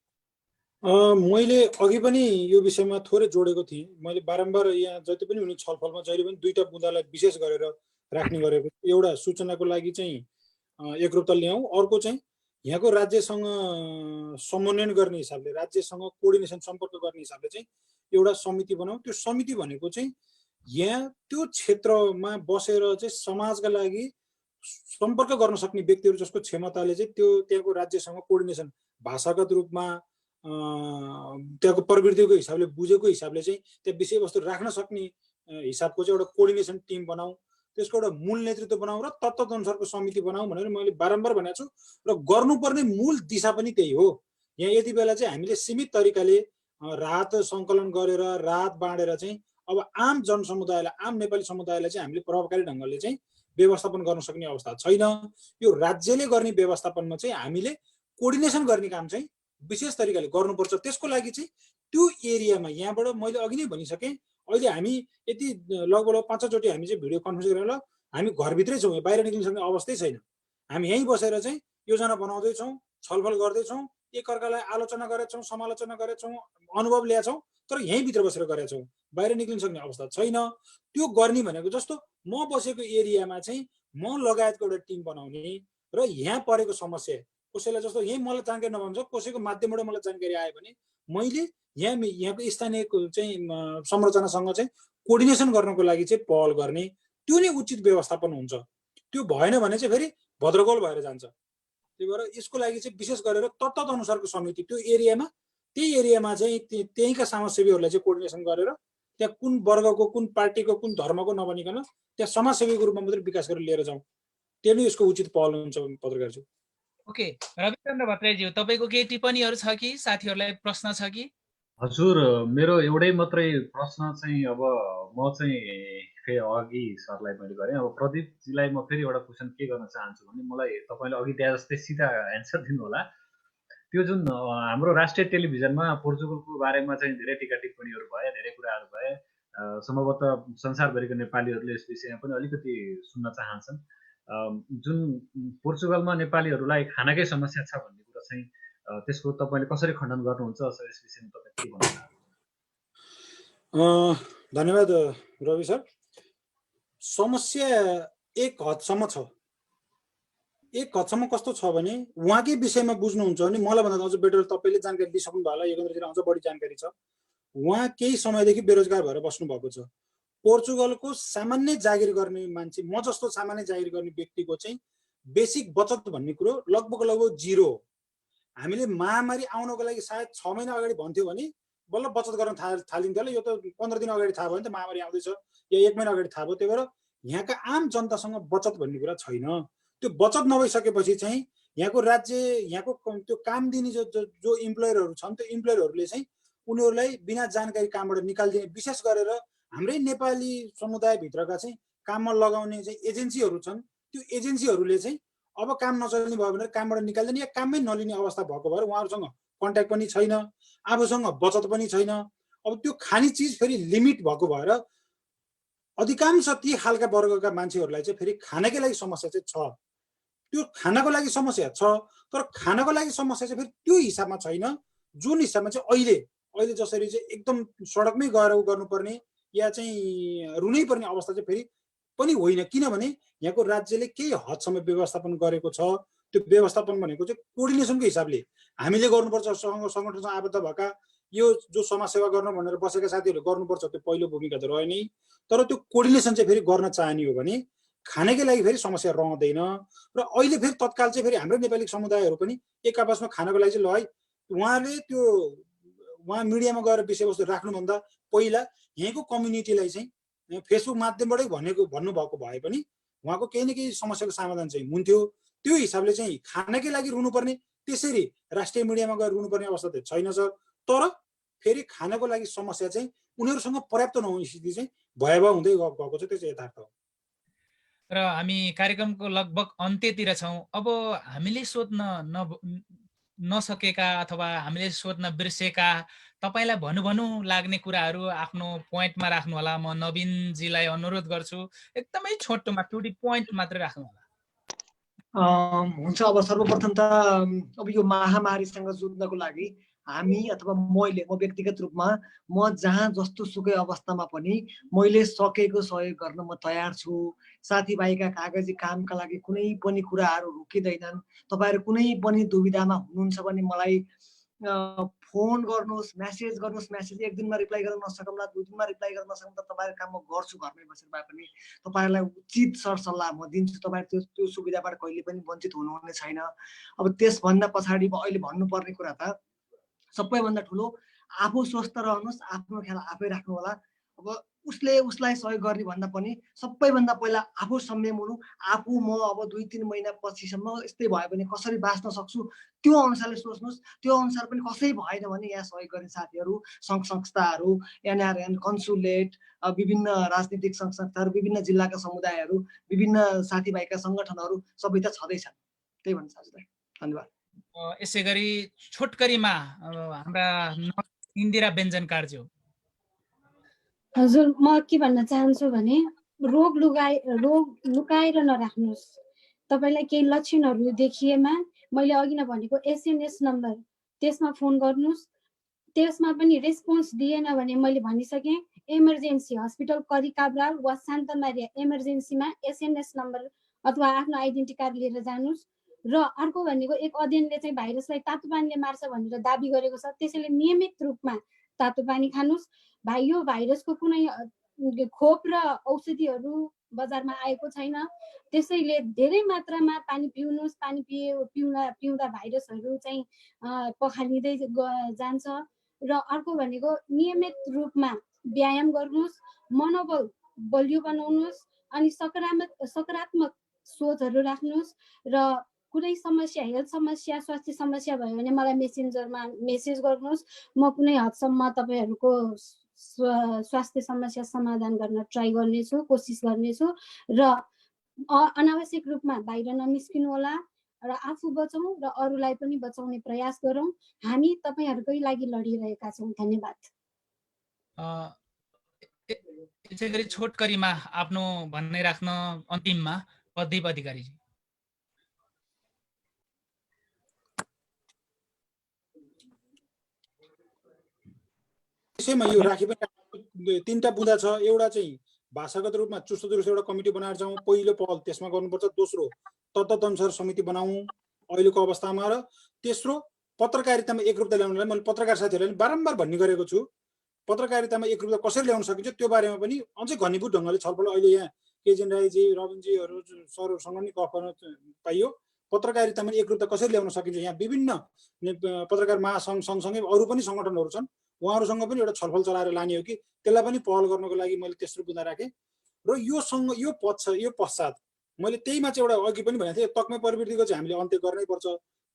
मैले अघि पनि यो विषयमा थोरै जोडेको थिएँ। मैले बारम्बार यहाँ जति पनि हुने छलफलमा जहिले पनि 2टा बुँदालाई विशेष गरेर राख्ने गरेको। एउटा सूचनाको लागि चाहिँ एकरूपता ल्याउँ, अर्को चाहिँ यहाँको राज्यसँग समन्वयन गर्ने हिसाबले, राज्यसँग कोअर्डिनेसन सम्पर्क गर्ने हिसाबले चाहिँ एउटा समिति बनाऊ। त्यो समिति भनेको चाहिँ यहाँ त्यो क्षेत्रमा बसेर चाहिँ समाजका लागि सम्पर्क गर्न सक्ने व्यक्तिहरू जसको क्षमताले चाहिँ त्यो त्यहाँको राज्यसँग कोअर्डिनेसन भाषागत रूपमा त्यहाँको प्रवृत्तिको हिसाबले बुझेको हिसाबले चाहिँ त्यहाँ विषयवस्तु राख्न सक्ने हिसाबको चाहिँ एउटा कोअर्डिनेसन टिम बनाऊ, त्यसको एउटा मूल नेतृत्व बनाऊ र तत्त्वअनुसारको समिति बनाऊ भनेर मैले बारम्बार भनेको छु। र गर्नुपर्ने मूल दिशा पनि त्यही हो। यहाँ यति बेला चाहिँ हामीले सीमित तरिकाले राहत सङ्कलन गरेर राहत बाँडेर चाहिँ अब आम जनसमुदायलाई, आम नेपाली समुदायलाई चाहिँ हामीले प्रभावकारी ढङ्गले चाहिँ व्यवस्थापन गर्न सक्ने अवस्था छैन। यो राज्यले गर्ने व्यवस्थापनमा चाहिँ हामीले कोअर्डिनेसन गर्ने काम चाहिँ विशेष तरिकाले गर्नुपर्छ। त्यसको लागि चाहिँ त्यो एरियामा यहाँबाट मैले अघि नै भनिसकेँ, अहिले हामी यति लगभग 5 चोटि हामी चाहिँ भिडियो कन्फरेन्स गरेर हामी घरभित्रै छौँ, बाहिर निक्लिन सक्ने अवस्थै छैन। हामी यहीँ बसेर चाहिँ योजना बनाउँदैछौँ, छलफल गर्दैछौँ, एकअर्कालाई आलोचना गरेछौँ, समालोचना गरेछौँ, अनुभव ल्याएछौँ, तर यहीँभित्र बसेर गरेछौँ, बाहिर निक्लिन सक्ने अवस्था छैन। त्यो गर्ने भनेको जस्तो म बसेको एरियामा चाहिँ म लगायतको एउटा टिम बनाउने र यहाँ परेको समस्या कसैलाई जस्तो यहीँ मलाई जानकारी नभन्छ, कसैको माध्यमबाट मलाई जानकारी आयो भने मैले यहाँको स्थानीय चाहिँ संरचनासँग चाहिँ कोअर्डिनेसन गर्नको लागि चाहिँ पहल गर्ने, त्यो नै उचित व्यवस्थापन हुन्छ। त्यो भएन भने चाहिँ फेरि भद्रगोल भएर जान्छ। त्यही भएर यसको लागि चाहिँ विशेष गरेर तत्त्वअनुसारको समिति त्यो एरियामा, त्यही एरियामा चाहिँ त्यहीँका समाजसेवीहरूलाई चाहिँ कोअर्डिनेसन गरेर त्यहाँ कुन वर्गको, कुन पार्टीको, कुन धर्मको नभनिकन त्यहाँ समाजसेवीको रूपमा मात्रै विकास गरेर लिएर जाउँ, त्यो नै यसको उचित पहल हुन्छ पत्रकारज्यू। ओके, रविचन्द्र भट्टराईज्यू, तपाईँको केही टिप्पणीहरू छ कि साथीहरूलाई प्रश्न छ कि? हजुर, मेरो एउटै मात्रै प्रश्न चाहिँ अब म चाहिँ फेरि अघि सरलाई मैले गरेँ। अब प्रदीपजीलाई म फेरि एउटा क्वेसन के गर्न चाहन्छु भने मलाई तपाईँले अघि त्यहाँ जस्तै सिधा एन्सर दिनु होला। त्यो जुन हाम्रो राष्ट्रिय टेलिभिजनमा पोर्चुगलको बारेमा चाहिँ धेरै टिका टिप्पणीहरू भए, धेरै कुराहरू भए, सम्भवतः संसारभरिको नेपालीहरूले यस विषयमा पनि अलिकति सुन्न चाहन्छन्। जुन पोर्चुगलमा नेपालीहरूलाई खानाकै समस्या छ भन्ने कुरा चाहिँ त्यसको तपाईँले कसरी खण्डन गर्नुहुन्छ, यस विषयमा तपाईँ के भन्नु चाहनुहुन्छ? धन्यवाद रवि सर। समस्या एक हदसम्म छ। एक हदसम्म कस्तो छ भने उहाँकै विषयमा बुझ्नुहुन्छ भने मलाई भन्दा अझ बेटर तपाईँले जानकारी दिइसक्नु भयो होला, योगेन्द्रजीले अझ बढी जानकारी छ। उहाँ केही समयदेखि बेरोजगार भएर बस्नु भएको छ। पोर्चुगलको सामान्य जागिर गर्ने मान्छे, म जस्तो सामान्य जागिर गर्ने व्यक्तिको चाहिँ बेसिक बचत भन्ने कुरो लगभग 0 हो। हामीले महामारी आउनको लागि सायद 6 महिना अगाडि भन्थ्यो भने बल्ल बचत गर्न थालिन्थ्यो होला। यो त 15 दिन अगाडि थाहा भयो नि त महामारी आउँदैछ, या 1 महिना अगाडि थाहा भयो। त्यही भएर यहाँका आम जनतासँग बचत भन्ने कुरा छैन। त्यो बचत नभइसकेपछि चाहिँ यहाँको राज्य, यहाँको त्यो काम दिने जो इम्प्लोयरहरू छन्, त्यो इम्प्लोयरहरूले चाहिँ उनीहरूलाई बिना जानकारी कामबाट निकालिदिने, विशेष गरेर हाम्रै नेपाली समुदायभित्रका चाहिँ काममा लगाउने चाहिँ एजेन्सीहरू छन्, त्यो एजेन्सीहरूले चाहिँ अब काम नचल्ने भयो भने कामबाट निकाल्दैन या काममै नलिने अवस्था भएको भएर उहाँहरूसँग कन्ट्याक्ट पनि छैन, आफूसँग बचत पनि छैन। अब त्यो खाने चिज फेरि लिमिट भएको भएर अधिकांश ती खालका वर्गका मान्छेहरूलाई चाहिँ फेरि खानकै लागि समस्या चाहिँ छ। त्यो खानको लागि समस्या छ, तर खानको लागि समस्या चाहिँ फेरि त्यो हिसाबमा छैन जुन हिसाबमा चाहिँ अहिले जसरी चाहिँ एकदम सडकमै गएर गर्नुपर्ने या चाहिँ रुनै पर्ने अवस्था चाहिँ फेरि पनि होइन। किनभने यहाँको राज्यले केही हदसम्म व्यवस्थापन गरेको छ। त्यो व्यवस्थापन भनेको चाहिँ कोअर्डिनेसनको हिसाबले हामीले गर्नुपर्छ। सङ्गठनसँग आबद्ध भएका यो जो समाजसेवा गर्न भनेर बसेका साथीहरूले गर्नुपर्छ, त्यो पहिलो भूमिका त रह्यो नै। तर त्यो कोअर्डिनेसन चाहिँ फेरि गर्न चाहने हो भने खानकै लागि फेरि समस्या रहँदैन। र अहिले फेरि तत्काल चाहिँ फेरि हाम्रो नेपाली समुदायहरू पनि एक आपसमा खानको लागि चाहिँ ल है, उहाँ मिडियामा गएर विषयवस्तु राख्नुभन्दा पहिला यहीँको कम्युनिटीलाई चाहिँ फेसबुक माध्यमबाटै भन्नुभएको भए पनि उहाँको केही न केही समस्याको समाधान चाहिँ हुन्थ्यो। त्यो हिसाबले चाहिँ खानकै लागि रुनुपर्ने, त्यसरी राष्ट्रिय मिडियामा गएर रुनुपर्ने अवस्था त छैन सर। तर फेरि खानको लागि समस्या चाहिँ उनीहरूसँग पर्याप्त नहुने स्थिति चाहिँ भयावह हुँदै गएको छ। त्यो चाहिँ यथार्थ हो। र हामी कार्यक्रमको लगभग अन्त्यतिर छौँ। अब हामीले सोध्न नसकेका अथवा हामीले सोध्न बिर्सेका तपाईलाई भन्नु लाग्ने कुराहरू आफ्नो पोइन्टमा राख्नु होला। म नवीनजीलाई अनुरोध गर्छु, एकदमै छोटोमा 2 पोइन्ट मात्र राख्नु होला। हुन्छ। अब सर्वप्रथम त अब यो महामारीसँग जुझ्नको लागि हामी अथवा म व्यक्तिगत रूपमा म जहाँ जस्तो सुकै अवस्थामा पनि मैले सकेको सहयोग गर्न म तयार छु। साथीभाइका कागजी कामका लागि कुनै पनि कुराहरू रोकिँदैनन्। तपाईँहरू कुनै पनि दुविधामा हुनुहुन्छ भने मलाई फोन गर्नुहोस्, म्यासेज गर्नुहोस्। म्यासेज 1 दिनमा रिप्लाई गर्न नसकौँला, 2 दिनमा रिप्लाई गर्न नसकौँ, तपाईँहरूको काम म गर्छु घरमै बसेर भए पनि। तपाईँहरूलाई उचित सरसल्लाह म दिन्छु। तपाईँहरू त्यो सुविधाबाट कहिले पनि वञ्चित हुनुहुने छैन। अब त्यसभन्दा पछाडि अहिले भन्नुपर्ने कुरा त सबैभन्दा ठुलो आफू स्वस्थ रहनुहोस्, आफ्नो ख्याल आफै राख्नु होला। अब उसलाई सहयोग गर्ने भन्दा पनि सबैभन्दा पहिला आफू संयम हुनु। आफू म अब 2-3 महिना पछिसम्म यस्तै भयो भने कसरी बाँच्न सक्छु त्यो अनुसारले सोच्नुहोस्। त्यो अनुसार पनि कसै भएन भने यहाँ सहयोग गर्ने साथीहरू, सङ्घ संस्थाहरू, एनआरएन, कन्सुलेट, विभिन्न राजनीतिक सङ्घ संस्थाहरू, विभिन्न जिल्लाका समुदायहरू, विभिन्न साथीभाइका सङ्गठनहरू सबै त छँदैछन्। त्यही भन्न चाहन्छु। धन्यवाद। यसै गरी छोटकरीमा हाम्रा इन्दिरा व्यञ्जनकारज्यू। हजुर, म के भन्न चाहन्छु भने रोग लुकाएर नराख्नुहोस्। तपाईँलाई केही लक्षणहरू देखिएमा मैले अघि नै भनेको SMS नम्बर, त्यसमा फोन गर्नुहोस्। त्यसमा पनि रेस्पोन्स दिएन भने मैले भनिसकेँ, इमर्जेन्सी हस्पिटल करिकाब्राल वा सान्ता मारिया इमर्जेन्सीमा SMS नम्बर अथवा आफ्नो आइडेन्टिटी कार्ड लिएर जानुहोस्। र अर्को भनेको एक अध्ययनले चाहिँ भाइरसलाई तातो पानीले मार्छ भनेर दाबी गरेको छ। त्यसैले नियमित रूपमा तातो पानी खानुहोस्। यो भाइरसको कुनै खोप र औषधिहरू बजारमा आएको छैन। त्यसैले धेरै मात्रामा पानी पिउनुहोस्। पानी पिउँदा भाइरसहरू चाहिँ पखालिँदै जान्छ। र अर्को भनेको नियमित रूपमा व्यायाम गर्नुहोस्, मनोबल बलियो बनाउनुहोस्, अनि सकारात्मक सोचहरू राख्नुहोस्। र कुनै समस्या, हेल्थ समस्या, स्वास्थ्य समस्या भयो भने मलाई मेसेन्जरमा मेसेज गर्नुहोस्। म कुनै हदसम्म तपाईँहरूको स्वास्थ्य समस्या समाधान गर्न ट्राई गर्नेछु, कोसिस गर्नेछु। र अनावश्यक रूपमा बाहिर ननिस्किनु होला। र आफू बचौँ र अरूलाई पनि बचाउने प्रयास गरौँ। हामी तपाईँहरूकै लागि लडिरहेका छौँ। धन्यवाद। यसै गरी छोटकरीमा आफ्नो भन्ने राख्न अन्तिममा प्रदीप अधिकारीजी। त्यसैमा यो राखी पनि 3टा बुँदा छ। एउटा चाहिँ भाषागत रूपमा चुस्त दुरुस्त एउटा कमिटी बनाएर जाउँ, पहिलो पहल त्यसमा गर्नुपर्छ। दोस्रो तत्त्वअनुसार समिति बनाउँ अहिलेको अवस्थामा। र तेस्रो पत्रकारितामा एकरूपता ल्याउनलाई मैले पत्रकार साथीहरूलाई बारम्बार भन्ने गरेको छु। पत्रकारितामा एकरूपता कसरी ल्याउन सकिन्छ त्यो बारेमा पनि अझै घनीभूत ढङ्गले छलफल अहिले यहाँ केजेन राईजी रविनजीहरू सरहरूसँग नि गफ गर्न पाइयो। पत्रकारितामा एकरूपता कसरी ल्याउन सकिन्छ, यहाँ विभिन्न पत्रकार महासङ्घ सँगसँगै अरू पनि सङ्गठनहरू छन्, उहाँहरूसँग पनि एउटा छलफल चलाएर लाने हो कि त्यसलाई पनि पहल गर्नको लागि मैले तेस्रो बुँदा राखेँ। र यो पश्चात मैले त्यहीमा चाहिँ एउटा अघि पनि भनेको थिएँ, तकमै प्रवृत्तिको चाहिँ हामीले अन्त्य गर्नै पर्छ।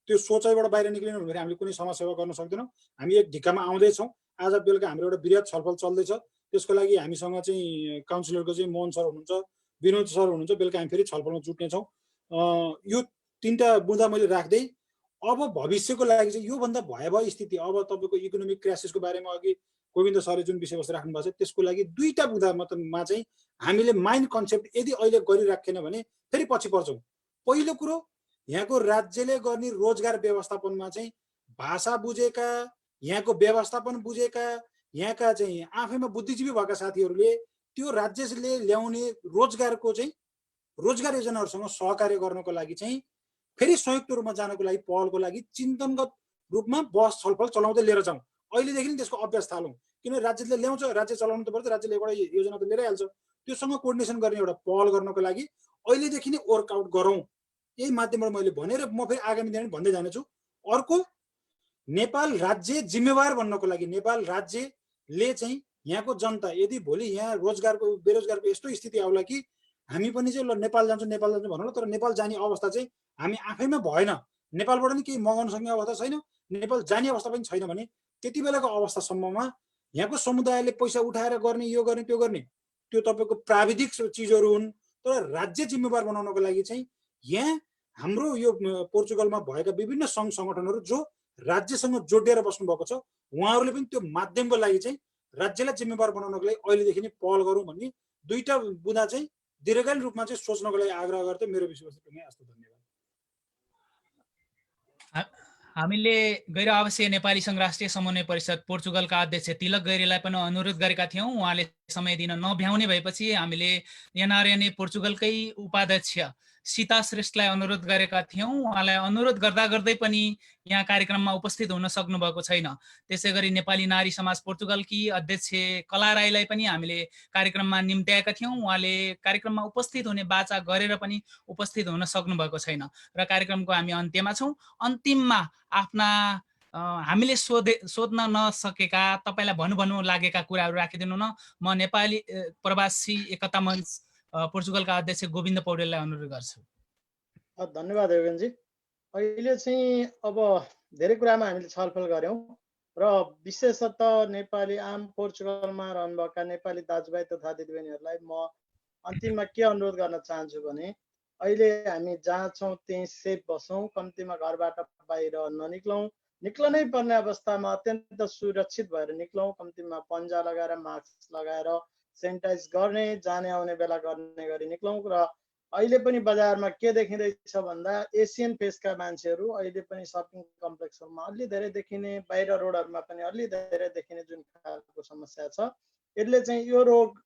त्यो सोचाइबाट बाहिर निक्लिनु भने हामीले कुनै समाजसेवा गर्न सक्दैनौँ। हामी एक ढिक्कामा आउँदैछौँ। आज बेलुका हाम्रो एउटा बृहत छलफल चल्दैछ, त्यसको लागि हामीसँग चाहिँ काउन्सिलरको चाहिँ मोहन सर हुनुहुन्छ, विनोद सर हुनुहुन्छ। बेलुका हामी फेरि छलफलमा जुट्नेछौँ। यो 3टा बुँदा मैले राख्दै अब भविष्यको लागि चाहिँ योभन्दा भयावह स्थिति, अब तपाईँको इकोनोमिक क्राइसिसको बारेमा अघि गोविन्द सरले जुन विषयवस्तु राख्नु भएको छ, त्यसको लागि 2टा बुँदामा चाहिँ हामीले माइन्ड कन्सेप्ट यदि अहिले गरिराखेन भने फेरि पछि पर्छौँ। पहिलो कुरो, यहाँको राज्यले गर्ने रोजगार व्यवस्थापनमा चाहिँ भाषा बुझेका, यहाँको व्यवस्थापन बुझेका, यहाँका चाहिँ आफैमा बुद्धिजीवी भएका साथीहरूले त्यो राज्यले ल्याउने रोजगारको चाहिँ रोजगार योजनाहरूसँग सहकार्य गर्नको लागि चाहिँ फेरि संयुक्त रूपमा जानको लागि पहलको लागि चिन्तनगत रूपमा बहस छलफल चलाउँदै लिएर जाउँ। अहिलेदेखि नै त्यसको अभ्यास थालौँ, किनभने राज्यले ल्याउँछ, राज्य चलाउनु त पर्छ, राज्यले एउटा योजना त लिएर हाल्छ, त्योसँग कोअर्डिनेसन गर्ने एउटा पहल गर्नको लागि अहिलेदेखि नै वर्कआउट गरौँ। यही माध्यमबाट मैले भनेर म फेरि आगामी दिन भन्दै जानेछु। अर्को, नेपाल राज्य जिम्मेवार बन्नको लागि नेपाल राज्यले चाहिँ यहाँको जनता, यदि भोलि यहाँ रोजगारको बेरोजगारको यस्तो स्थिति आउला कि हामी पनि चाहिँ ल नेपाल जान्छौँ भनौँ, तर नेपाल जाने अवस्था चाहिँ हामी आफैमा भएन, नेपालबाट नि केही मगाउन सक्ने अवस्था छैन, नेपाल जाने अवस्था पनि छैन भने त्यति बेलाको अवस्थासम्ममा यहाँको समुदायले पैसा उठाएर गर्ने, यो गर्ने, त्यो गर्ने, त्यो तपाईँको प्राविधिक चिजहरू हुन्। तर राज्य जिम्मेवार बनाउनको लागि चाहिँ यहाँ हाम्रो यो पोर्चुगलमा भएका विभिन्न सङ्घ सङ्गठनहरू जो राज्यसँग जोडिएर बस्नु भएको छ, उहाँहरूले पनि त्यो माध्यमको लागि चाहिँ राज्यलाई जिम्मेवार बनाउनको लागि अहिलेदेखि नै पहल गरौँ भन्ने 2टा बुँदा चाहिँ दीर्घकालीन रूपमा चाहिँ सोच्नको लागि आग्रह गर्दै मेरो विषयवस्तु टुङ्गै। हस्त, धन्यवाद। हामीले गैर आवासीय नेपाली सङ्घ राष्ट्रिय समन्वय परिषद पोर्चुगलका अध्यक्ष तिलक गैरीलाई पनि अनुरोध गरेका थियौँ। उहाँले समय दिन नभ्याउने भएपछि हामीले एनआरएनए पोर्चुगलकै उपाध्यक्ष सीता श्रेष्ठलाई अनुरोध गरेका थियौँ। उहाँलाई अनुरोध गर्दा गर्दै पनि यहाँ कार्यक्रममा उपस्थित हुन सक्नु भएको छैन। त्यसै गरी नेपाली नारी समाज पोर्चुगलकी अध्यक्ष कला राईलाई पनि हामीले कार्यक्रममा निम्त्याएका थियौँ। उहाँले कार्यक्रममा उपस्थित हुने बाचा गरेर पनि उपस्थित हुन सक्नु भएको छैन र कार्यक्रमको हामी अन्त्यमा छौँ। अन्तिममा आफ्ना हामीले सोध्न नसकेका, तपाईँलाई भन्नु लागेका कुराहरू राखिदिनु न। म नेपाली प्रवासी एकता मञ्च पोर्चुगलका अध्यक्ष गोविन्द पौडेललाई अनुरोध गर्छु। धन्यवाद योगेनजी। अहिले चाहिँ अब धेरै कुरामा हामीले छलफल गऱ्यौँ र विशेषतः नेपाली आम पोर्चुगलमा रहनुभएका नेपाली दाजुभाइ तथा दिदीबहिनीहरूलाई म अन्तिममा के अनुरोध गर्न चाहन्छु भने अहिले हामी जहाँ छौँ त्यहीँ सेफ बसौँ, कम्तीमा घरबाट बाहिर ननिक्लौँ, निक्लनै पर्ने अवस्थामा अत्यन्त सुरक्षित भएर निक्लौँ, कम्तीमा पन्जा लगाएर मास्क लगाएर सेनिटाइज गर्ने, जाने आउने बेला गर्ने गरी निक्लौँ। र अहिले पनि बजारमा के देखिँदैछ भन्दा एसियन फेसका मान्छेहरू अहिले पनि सपिङ कम्प्लेक्सहरूमा अलि धेरै देखिने, बाहिर रोडहरूमा पनि अलि धेरै देखिने जुन खालको समस्या छ, यसले चाहिँ यो रोग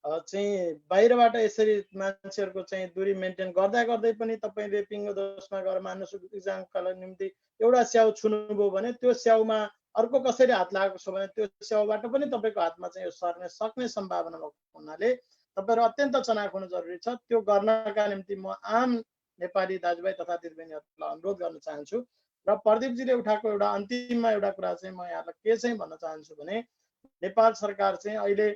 चाहिँ बाहिरबाट यसरी मान्छेहरूको चाहिँ दूरी मेन्टेन गर्दा गर्दै पनि तपाईँले पिङ्गो दोषमा गएर मानसिक इक्जामका निम्ति एउटा स्याउ छुनुभयो भने त्यो स्याउमा अर्को कसरी हात लागेको छ भने त्यो स्याउबाट पनि तपाईँको हातमा चाहिँ यो सर्ने सक्ने सम्भावना भएको हुनाले तपाईँहरू अत्यन्त चनाख हुनु जरुरी छ। त्यो गर्नका निम्ति म आम नेपाली दाजुभाइ तथा दिदीबहिनीहरूलाई अनुरोध गर्न चाहन्छु। र प्रदीपजीले उठाएको एउटा अन्तिममा एउटा कुरा चाहिँ म यहाँलाई के चाहिँ भन्न चाहन्छु भने नेपाल सरकार चाहिँ अहिले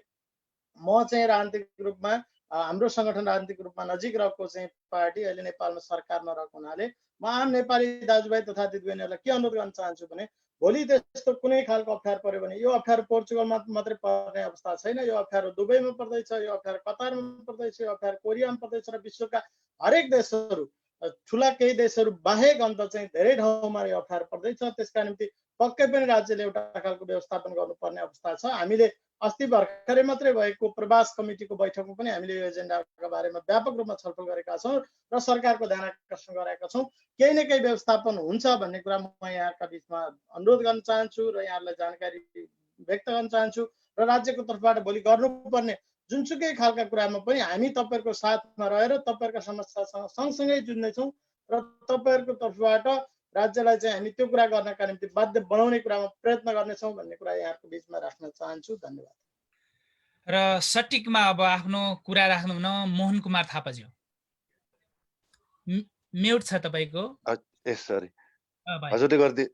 म चाहिँ राजनीतिक रूपमा हाम्रो सङ्गठन राजनीतिक रूपमा नजिक रहेको चाहिँ पार्टी अहिले नेपालमा सरकारमा रहेको हुनाले म आम नेपाली दाजुभाइ तथा दिदीबहिनीहरूलाई के अनुरोध गर्न चाहन्छु भने भोलि त्यस्तो कुनै खालको अप्ठ्यारो पर्यो भने यो अप्ठ्यारो पोर्चुगलमा मात्रै पर्ने अवस्था छैन, यो अप्ठ्यारो दुबईमा पर्दैछ, यो अप्ठ्यारो कतारमा पर्दैछ, यो अप्ठ्यारो कोरियामा पर्दैछ र विश्वका हरेक देशहरू ठुला केही देशहरू बाहेक अन्त चाहिँ धेरै ठाउँमा यो अप्ठ्यारो पर्दैछ। त्यसका निम्ति पक्कै पनि राज्यले एउटा खालको व्यवस्थापन गर्नुपर्ने अवस्था छ। हामीले अस्ति भर्खरै मात्रै भएको प्रवास कमिटीको बैठकमा पनि हामीले यो एजेन्डाको बारेमा व्यापक रूपमा छलफल गरेका छौँ र सरकारको ध्यान आकर्षण गराएका छौँ। केही न केही व्यवस्थापन हुन्छ भन्ने कुरा म यहाँका बिचमा अनुरोध गर्न चाहन्छु र यहाँलाई जानकारी व्यक्त गर्न चाहन्छु र राज्यको तर्फबाट भोलि गर्नुपर्ने जुनसुकै खालका कुरामा पनि हामी तपाईँहरूको साथमा रहेर तपाईँहरूका समस्यासँग सँगसँगै जुझ्नेछौँ र तपाईँहरूको तर्फबाट राज्यलाई चाहिँ हामी त्यो कुरा गर्नका निम्ति बाध्य बनाउने कुरामा प्रयत्न गर्नेछौँ भन्ने कुरा यहाँको बिचमा राख्न चाहन्छु। धन्यवाद। र सटिकमा अब आफ्नो कुरा राख्नुहुन मोहन कुमार थापाज्यू। म्युट छ तपाईँको। यस सरी भाइ। हजुरले गरिदिए।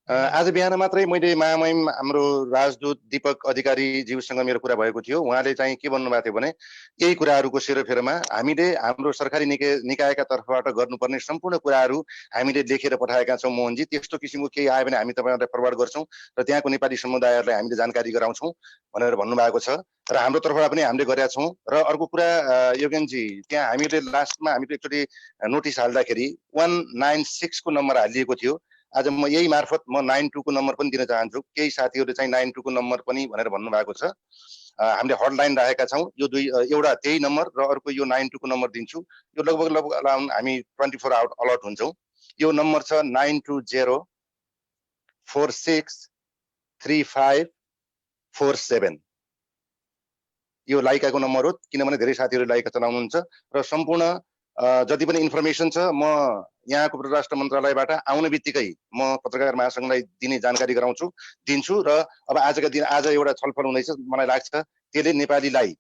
आज बिहान मात्रै मैले महामहिम हाम्रो राजदूत दीपक अधिकारी ज्यूसँग मेरो कुरा भएको थियो। उहाँले चाहिँ के भन्नुभएको थियो भने यही कुराहरूको सेरोफेरोमा हामीले हाम्रो सरकारी निकायका तर्फबाट गर्नुपर्ने सम्पूर्ण कुराहरू हामीले लेखेर पठाएका छौँ मोहनजी। त्यस्तो किसिमको केही आयो भने हामी तपाईँहरूलाई फरवार्ड गर्छौँ र त्यहाँको नेपाली समुदायहरूलाई हामीले जानकारी गराउँछौँ भनेर भन्नुभएको छ र हाम्रो तर्फबाट पनि हामीले गरेका छौँ। र अर्को कुरा योगेनजी, त्यहाँ हामीले लास्टमा हामीले एकचोटि नोटिस हाल्दाखेरि 196 को नम्बर हालिएको थियो। आज म यही मार्फत म 92 को नम्बर पनि दिन चाहन्छु। केही साथीहरूले चाहिँ 92 को नम्बर पनि भनेर भन्नुभएको छ। हामीले हटलाइन राखेका छौँ। यो दुई, एउटा त्यही नम्बर र अर्को यो 92 को नम्बर दिन्छु। यो लगभग हामी 24 आवर अलर्ट हुन्छौँ। यो नम्बर छ 920463547। यो लाइकाको नम्बर हो, किनभने धेरै साथीहरूले लाइका चलाउनुहुन्छ र सम्पूर्ण जति पनि इन्फर्मेसन छ म यहाँको परराष्ट्र मन्त्रालयबाट आउने बित्तिकै म पत्रकार महासङ्घलाई दिने जानकारी दिन्छु र अब आजका दिन आज एउटा छलफल हुँदैछ। मलाई लाग्छ त्यसले नेपालीलाई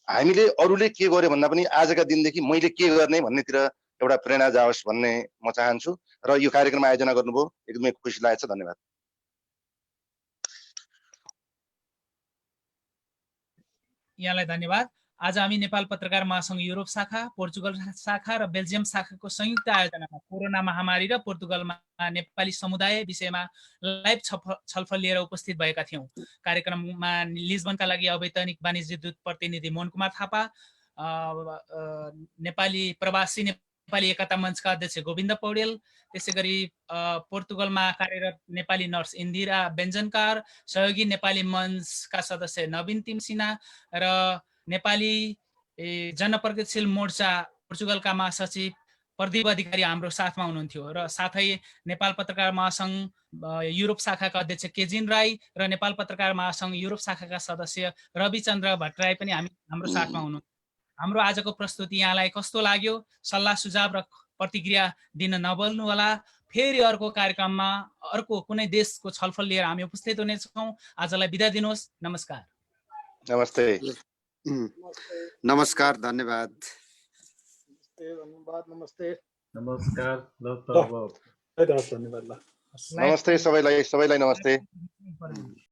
हामीले अरूले के गर्यो भन्दा पनि आजका दिनदेखि मैले के गर्ने भन्नेतिर एउटा प्रेरणा जाओस् भन्ने म चाहन्छु र यो कार्यक्रम आयोजना गर्नुभयो, एकदमै खुसी लागेको छ। धन्यवाद। यहाँलाई धन्यवाद। आज हामी नेपाल पत्रकार महासङ्घ युरोप शाखा, पोर्चुगल शाखा र बेल्जियम शाखाको संयुक्त आयोजनामा कोरोना महामारी र पोर्तुगलमा नेपाली समुदाय विषयमा लाइभ छलफल लिएर उपस्थित भएका थियौँ। कार्यक्रममा लिस्बनका लागि अवैतनिक वाणिज्य दूत प्रतिनिधि मोहन कुमार थापा, नेपाली प्रवासी नेपाली एकता मञ्चका अध्यक्ष गोविन्द पौडेल, त्यसै गरी पोर्तुगलमा कार्यरत नेपाली नर्स इन्दिरा बेन्जनकार, सहयोगी नेपाली मञ्चका सदस्य नवीन तिमसिना र नेपाली जनप्रगतिशील मोर्चा पोर्चुगलका महासचिव प्रदीप अधिकारी हाम्रो साथमा हुनुहुन्थ्यो र साथै नेपाल पत्रकार महासङ्घ युरोप शाखाका अध्यक्ष केजिन राई र नेपाल पत्रकार महासङ्घ युरोप शाखाका सदस्य रविचन्द्र भट्टराई पनि हाम्रो साथमा हुनुहुन्थ्यो। हाम्रो आजको प्रस्तुति यहाँलाई कस्तो लाग्यो? सल्लाह सुझाव र प्रतिक्रिया दिन नभुल्नु होला। फेरि अर्को कार्यक्रममा अर्को कुनै देशको छलफल लिएर हामी उपस्थित हुनेछौँ। आजलाई बिदा दिनुहोस्। नमस्कार। नमस्ते। नमस्कार, धन्यवाद। नमस्ते। नमस्कार। धन्यवाद। नमस्ते सबैलाई नमस्ते।